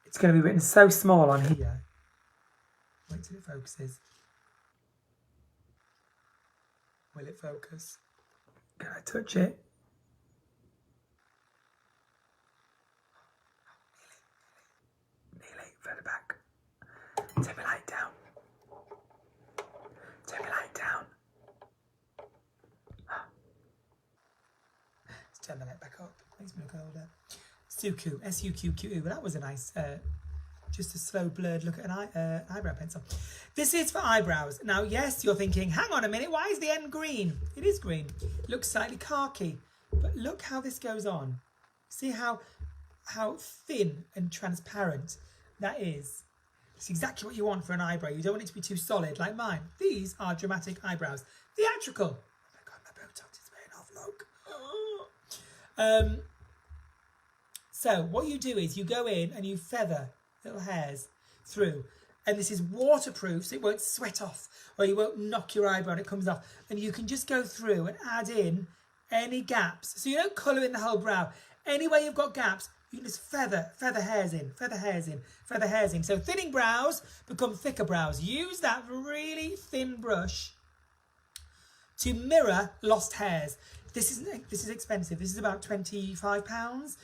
It's going to be written so small on here. Wait till it focuses. Will it focus? Can I touch it? Nearly, further back. Turn my light down. Turn my light down. Let's turn the light back up. Makes me look older. Suku, S-U-Q-Q-U. Well, that was a nice, just a slow blurred look at an eyebrow pencil. This is for eyebrows. Now, yes, you're thinking, hang on a minute, why is the end green? It is green. It looks slightly khaki. But look how this goes on. See how thin and transparent that is. It's exactly what you want for an eyebrow. You don't want it to be too solid like mine. These are dramatic eyebrows. Theatrical. Oh my God, my Botox is wearing off, look. So what you do is you go in and you feather little hairs through. And this is waterproof, so it won't sweat off or you won't knock your eyebrow and it comes off. And you can just go through and add in any gaps. So you don't colour in the whole brow. Anywhere you've got gaps, you can just feather hairs in, feather hairs in, feather hairs in. So thinning brows become thicker brows. Use that really thin brush to mirror lost hairs. This is expensive. This is about £25.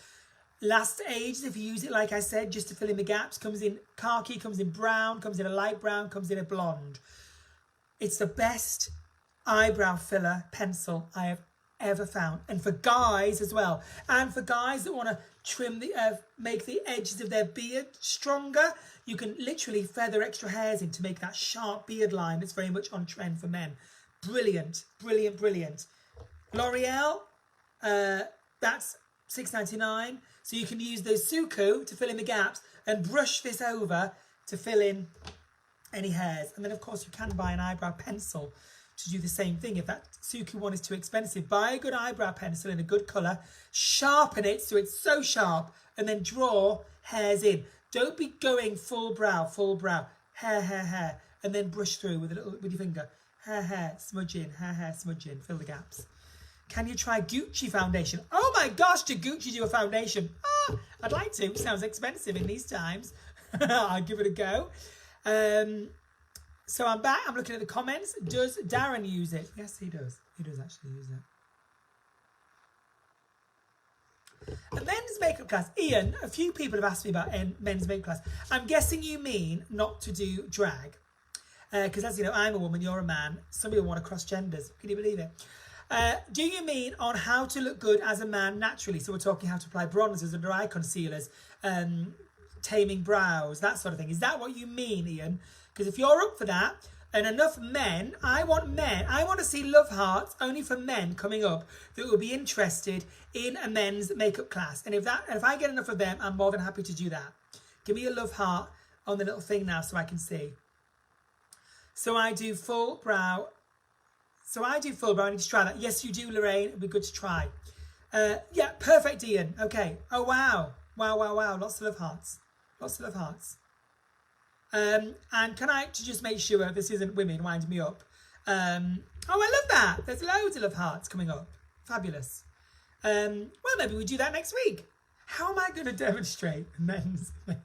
Last aged, if you use it, like I said, just to fill in the gaps, comes in khaki, comes in brown, comes in a light brown, comes in a blonde. It's the best eyebrow filler pencil I have ever found. And for guys as well. And for guys that want to trim make the edges of their beard stronger, you can literally feather extra hairs in to make that sharp beard line that's very much on trend for men. Brilliant, brilliant, brilliant. L'Oreal, that's $6.99. So you can use the Suku to fill in the gaps and brush this over to fill in any hairs. And then, of course, you can buy an eyebrow pencil to do the same thing. If that Suku one is too expensive, buy a good eyebrow pencil in a good colour, sharpen it so it's so sharp, and then draw hairs in. Don't be going full brow, hair, hair, hair, and then brush through with your finger. Hair, hair, smudge in, hair, smudge in, fill the gaps. Can you try Gucci foundation? Oh my gosh, did Gucci do a foundation? I'd like to. It sounds expensive in these times. I'll give it a go. So I'm back. I'm looking at the comments. Does Darren use it? Yes, he does. He does actually use it. A men's makeup class. Ian, a few people have asked me about men's makeup class. I'm guessing you mean not to do drag. Because as you know, I'm a woman, you're a man. Some people want to cross genders. Can you believe it? Do you mean on how to look good as a man naturally? So we're talking how to apply bronzers, under eye concealers, taming brows, that sort of thing. Is that what you mean, Ian? Because if you're up for that, and enough men, I want to see love hearts only for men coming up that will be interested in a men's makeup class. And if I get enough of them, I'm more than happy to do that. Give me a love heart on the little thing now so I can see. So I do full brow. I need to try that. Yes, you do, Lorraine. It'd be good to try. Yeah, perfect, Ian. Okay. Oh, wow. Wow. Lots of love hearts. And can I just make sure this isn't women winding me up? Oh, I love that. There's loads of love hearts coming up. Fabulous. Well, maybe we do that next week. How am I going to demonstrate men's makeup?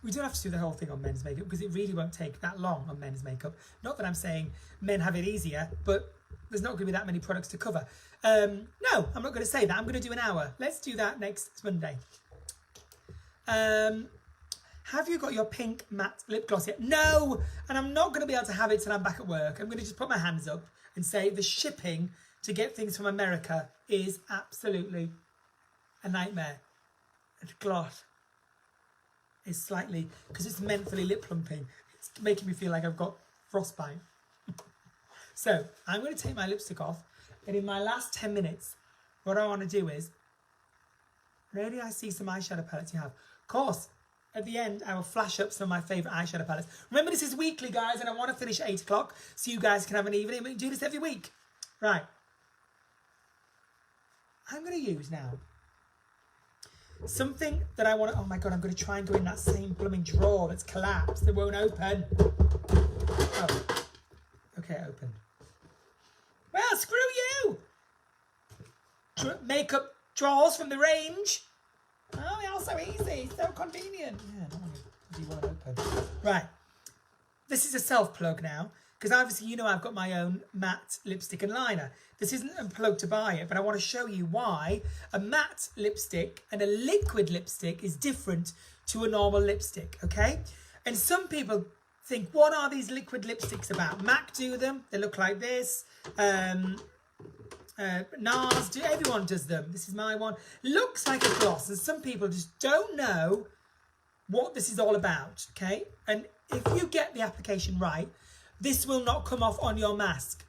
We don't have to do the whole thing on men's makeup because it really won't take that long on men's makeup. Not that I'm saying men have it easier, but there's not going to be that many products to cover. No, I'm not going to say that. I'm going to do an hour. Let's do that next Monday. Have you got your pink matte lip gloss yet? No, and I'm not going to be able to have it till I'm back at work. I'm going to just put my hands up and say the shipping to get things from America is absolutely a nightmare. The gloss is slightly, because it's mentally lip plumping, it's making me feel like I've got frostbite. So I'm going to take my lipstick off, and in my last 10 minutes, what I want to do is, really, I see some eyeshadow palettes you have. Of course, at the end, I will flash up some of my favourite eyeshadow palettes. Remember, this is weekly, guys, and I want to finish at 8 o'clock so you guys can have an evening. We can do this every week. Right. I'm going to use now something that I want to... Oh, my God, I'm going to try and go in that same blooming drawer that's collapsed. That won't open. Oh. Okay, it opened. Well, screw you. Makeup drawers from the range. Oh, it's all so easy, so convenient. Yeah, not when you want to open. Right, this is a self plug now, because obviously you know I've got my own matte lipstick and liner. This isn't a plug to buy it, but I want to show you why a matte lipstick and a liquid lipstick is different to a normal lipstick, okay? And some people think, what are these liquid lipsticks about? MAC do them, they look like this. NARS do, everyone does them. This is my one. Looks like a gloss, and some people just don't know what this is all about, okay? And if you get the application right, this will not come off on your mask.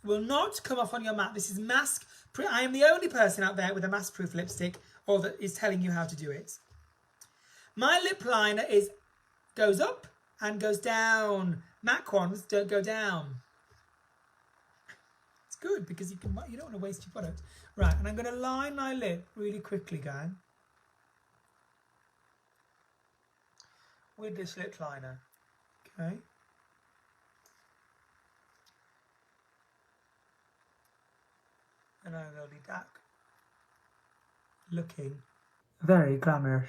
It will not come off on your mask. This is mask. I am the only person out there with a mask-proof lipstick or that is telling you how to do it. My lip liner goes up and goes down. MAC ones don't go down. It's good because you don't want to waste your product. Right, and I'm going to line my lip really quickly, guys, with this lip liner. Okay. And I'm going to be back looking very glamorous.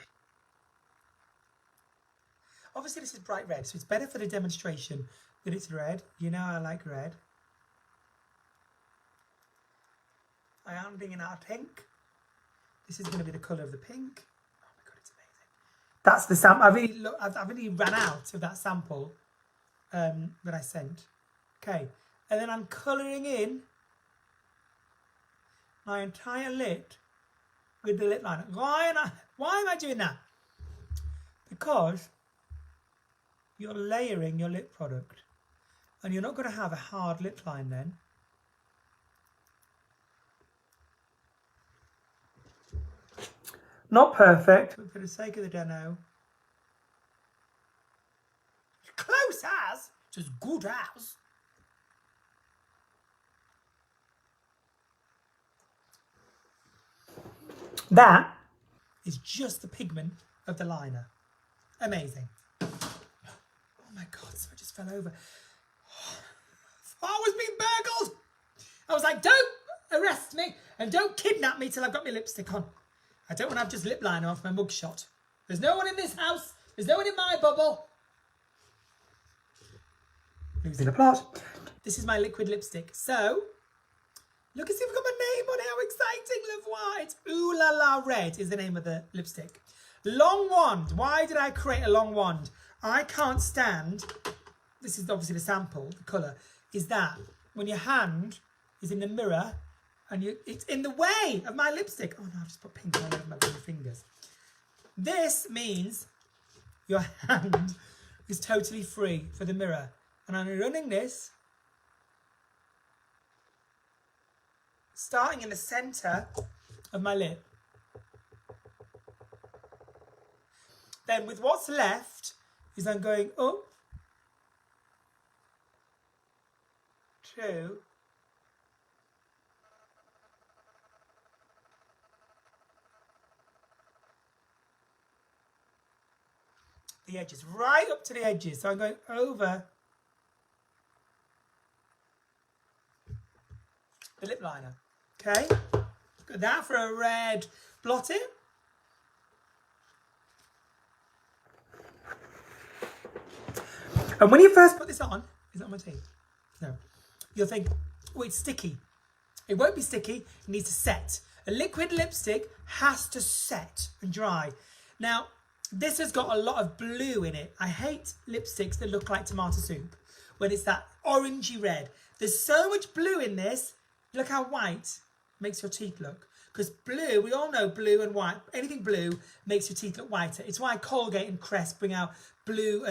Obviously this is bright red, so it's better for the demonstration that it's red. You know I like red. I am bringing out pink. This is going to be the colour of the pink. Oh my god, it's amazing. That's the sample. I've really ran out of that sample that I sent. Okay, and then I'm colouring in my entire lip with the lip liner. Why am I doing that? Because you're layering your lip product, and you're not going to have a hard lip line then. Not perfect, but for the sake of the demo, close as, it's as good as. That is just the pigment of the liner. Amazing. Oh my god, so I just fell over. I was being burgled. I was like, don't arrest me and don't kidnap me till I've got my lipstick on. I don't want to have just lip liner off my mugshot. There's no one in this house. There's no one in my bubble. Losing the plot. This is my liquid lipstick. So, look and see if I've got my name on it. How exciting. Love white. Ooh La La Red is the name of the lipstick. Long wand. Why did I create a long wand? I can't stand, this is obviously the sample, the colour, is that when your hand is in the mirror and it's in the way of my lipstick. Oh no, I've just put pink all over my fingers. This means your hand is totally free for the mirror. And I'm running this, starting in the centre of my lip. Then with what's left is I'm going up to the edges, right up to the edges. So I'm going over the lip liner. Okay, got that for a red blotting. And when you first put this on, is that on my teeth? No. You'll think, oh, it's sticky. It won't be sticky, it needs to set. A liquid lipstick has to set and dry. Now, this has got a lot of blue in it. I hate lipsticks that look like tomato soup when it's that orangey red. There's so much blue in this. Look how white makes your teeth look. Because blue, we all know blue and white, anything blue makes your teeth look whiter. It's why Colgate and Crest bring out blue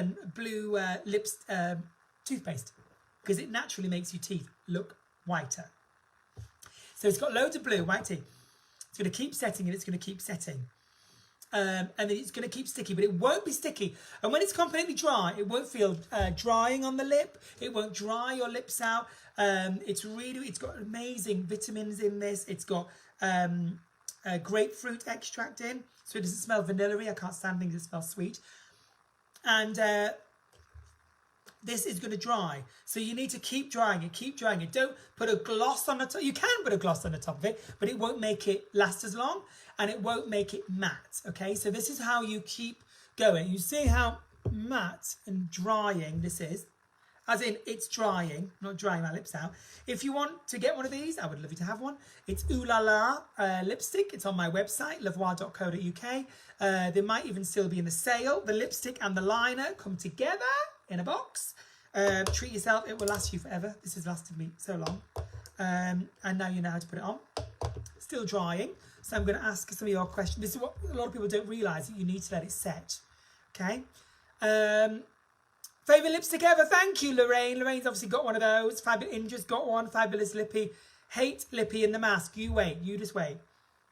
toothpaste, because it naturally makes your teeth look whiter. So it's got loads of blue, white teeth. It's going to keep setting and it's going to keep setting. And then it's going to keep sticky, but it won't be sticky. And when it's completely dry, it won't feel drying on the lip. It won't dry your lips out. It's got amazing vitamins in this. It's got grapefruit extract in, so it doesn't smell vanilla-y. I can't stand things that smell sweet. And this is going to dry. So you need to keep drying it, keep drying it. Don't put a gloss on the top. You can put a gloss on the top of it, but it won't make it last as long and it won't make it matte, okay? So this is how you keep going. You see how matte and drying this is? As in, it's drying, not drying my lips out. If you want to get one of these, I would love you to have one. It's Ooh La La lipstick. It's on my website, voix.co.uk. They might even still be in the sale. The lipstick and the liner come together in a box. Treat yourself, it will last you forever. This has lasted me so long. And now you know how to put it on. Still drying. So I'm going to ask some of your questions. This is what a lot of people don't realise, that you need to let it set. Okay? Favourite lipstick ever? Thank you, Lorraine. Lorraine's obviously got one of those. Fabulous Indra's got one. Fabulous Lippy. Hate Lippy in the mask. You wait. You just wait.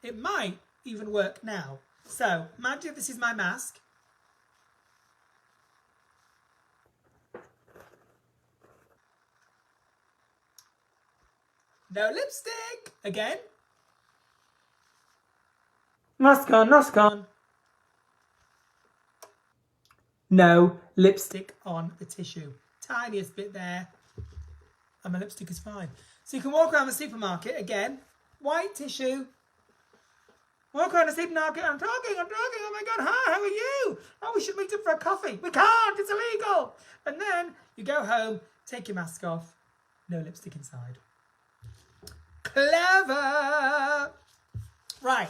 It might even work now. So, imagine if this is my mask. No lipstick. Again. Mask on, mask on. No lipstick on the tissue. Tiniest bit there. And my lipstick is fine. So you can walk around the supermarket again. White tissue. Walk around the supermarket. I'm talking. Oh my God, hi, how are you? Oh, we should meet up for a coffee. We can't, it's illegal. And then you go home, take your mask off. No lipstick inside. Clever. Right,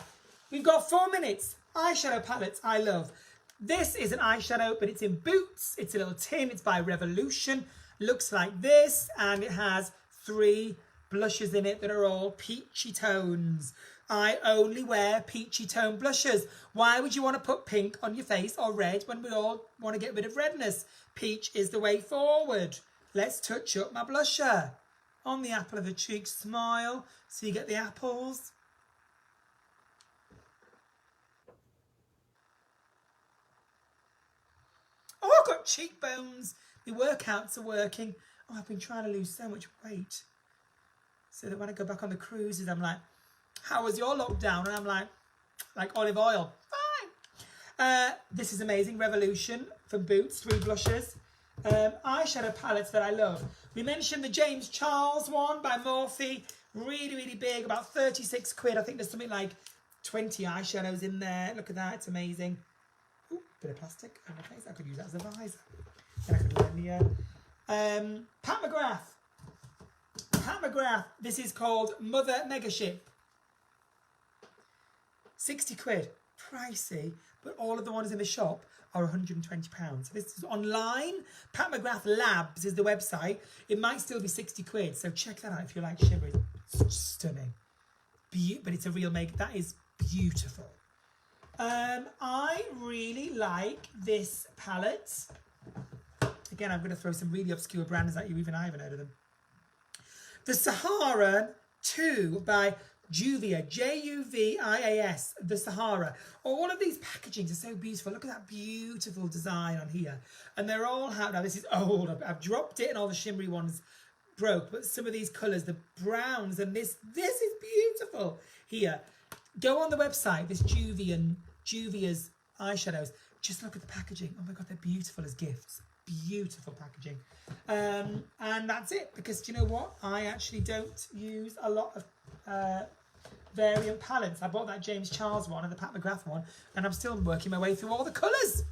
we've got 4 minutes. Eyeshadow palettes I love. This is an eyeshadow, but it's in Boots. It's a little tin. It's by Revolution. Looks like this, and it has 3 blushes in it that are all peachy tones. I only wear peachy tone blushes. Why would you want to put pink on your face or red when we all want to get rid of redness? Peach is the way forward. Let's touch up my blusher. On the apple of the cheek, smile so you get the apples. Oh, I've got cheekbones. The workouts are working. Oh, I've been trying to lose so much weight. So that when I go back on the cruises, I'm like, how was your lockdown? And I'm like olive oil. Fine. This is amazing. Revolution from Boots, 3 blushes. Eyeshadow palettes that I love. We mentioned the James Charles one by Morphe. Really, really big. About 36 quid. I think there's something like 20 eyeshadows in there. Look at that. It's amazing. Ooh, bit of plastic on my face. I could use that as a visor. Then I could learn the Pat McGrath. Pat McGrath. This is called Mother Mega Ship. 60 quid. Pricey. But all of the ones in the shop are £120. So this is online. Pat McGrath Labs is the website. It might still be 60 quid. So check that out if you like shimmery. It's stunning. But it's a real make. That is beautiful. I really like this palette. Again, I'm going to throw some really obscure brands at you. Even I haven't heard of them. The Sahara 2 by Juvia. Juvias. The Sahara. All of these packagings are so beautiful. Look at that beautiful design on here. And they're all out now. This is old. I've dropped it and all the shimmery ones broke. But some of these colours, the browns and this is beautiful here. Go on the website, this Juvia's eyeshadows. Just look at the packaging. Oh my God, they're beautiful as gifts. Beautiful packaging. And that's it, because do you know what? I actually don't use a lot of variant palettes. I bought that James Charles one and the Pat McGrath one, and I'm still working my way through all the colours.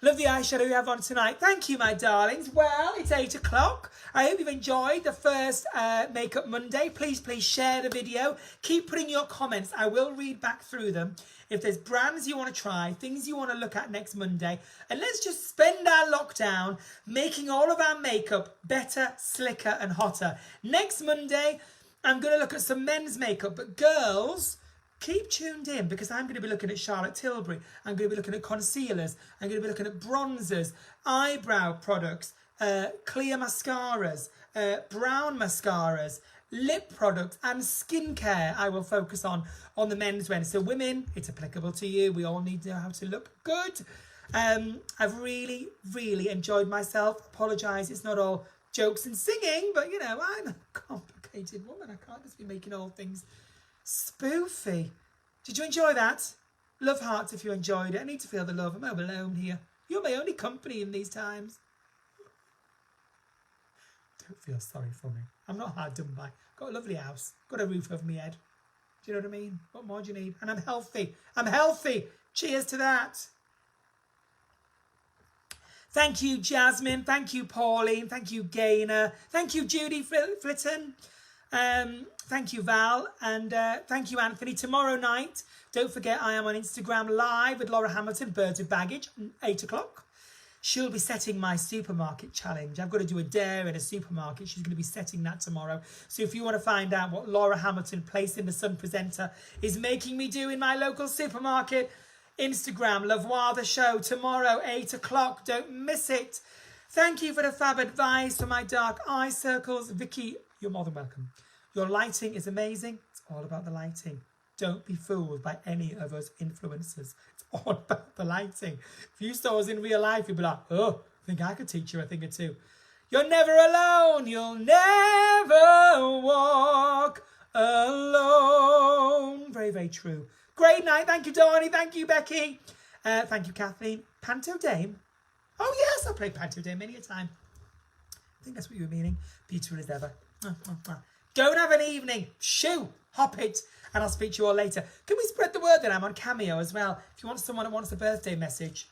Love the eyeshadow you have on tonight. Thank you, my darlings. Well, it's 8 o'clock. I hope you've enjoyed the first Makeup Monday. Please share the video. Keep putting your comments. I will read back through them. If there's brands you want to try, things you want to look at next Monday. And let's just spend our lockdown making all of our makeup better, slicker and hotter. Next Monday, I'm going to look at some men's makeup. But girls, keep tuned in, because I'm going to be looking at Charlotte Tilbury. I'm going to be looking at concealers. I'm going to be looking at bronzers, eyebrow products, clear mascaras, brown mascaras, lip products and skincare. I will focus on the men's wear. So women, it's applicable to you. We all need to know how to look good. I've really, really enjoyed myself. Apologise, it's not all jokes and singing, but you know, I'm a complicated woman. I can't just be making all things spoofy. Did you enjoy that? Love hearts if you enjoyed it. I need to feel the love. I'm home alone here. You're my only company in these times. Don't feel sorry for me. I'm not hard done by. Got a lovely house. Got a roof over my head. Do you know what I mean? What more do you need? And I'm healthy. I'm healthy. Cheers to that. Thank you, Jasmine. Thank you, Pauline. Thank you, Gaynor. Thank you, Judy Flitton. Thank you, Val. And thank you, Anthony. Tomorrow night, don't forget, I am on Instagram live with Laura Hamilton, Birds with Baggage, 8 o'clock. She'll be setting my supermarket challenge. I've got to do a dare in a supermarket. She's going to be setting that tomorrow. So if you want to find out what Laura Hamilton, Place in the Sun presenter, is making me do in my local supermarket, Instagram, Voix the show, tomorrow, 8 o'clock. Don't miss it. Thank you for the fab advice for my dark eye circles. Vicky, you're more than welcome. Your lighting is amazing. It's all about the lighting. Don't be fooled by any of us influencers. It's all about the lighting. If you saw us in real life, you'd be like, oh, I think I could teach you a thing or two. You're never alone. You'll never walk alone. Very, very true. Great night. Thank you, Donnie. Thank you, Becky. Thank you, Kathleen. Panto Dame. Oh, yes, I've played Panto Dame many a time. I think that's what you were meaning. Beautiful as ever. Go and have an evening. Shoo. Hop it. And I'll speak to you all later. Can we spread the word that I'm on Cameo as well? If you want someone that wants a birthday message,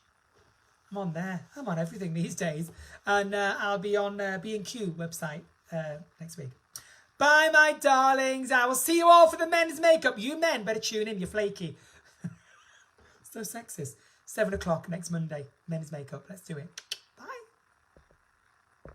I'm on there. I'm on everything these days. And I'll be on B&Q website next week. Bye, my darlings. I will see you all for the men's makeup. You men better tune in. You're flaky. So sexist. 7 o'clock next Monday. Men's makeup. Let's do it.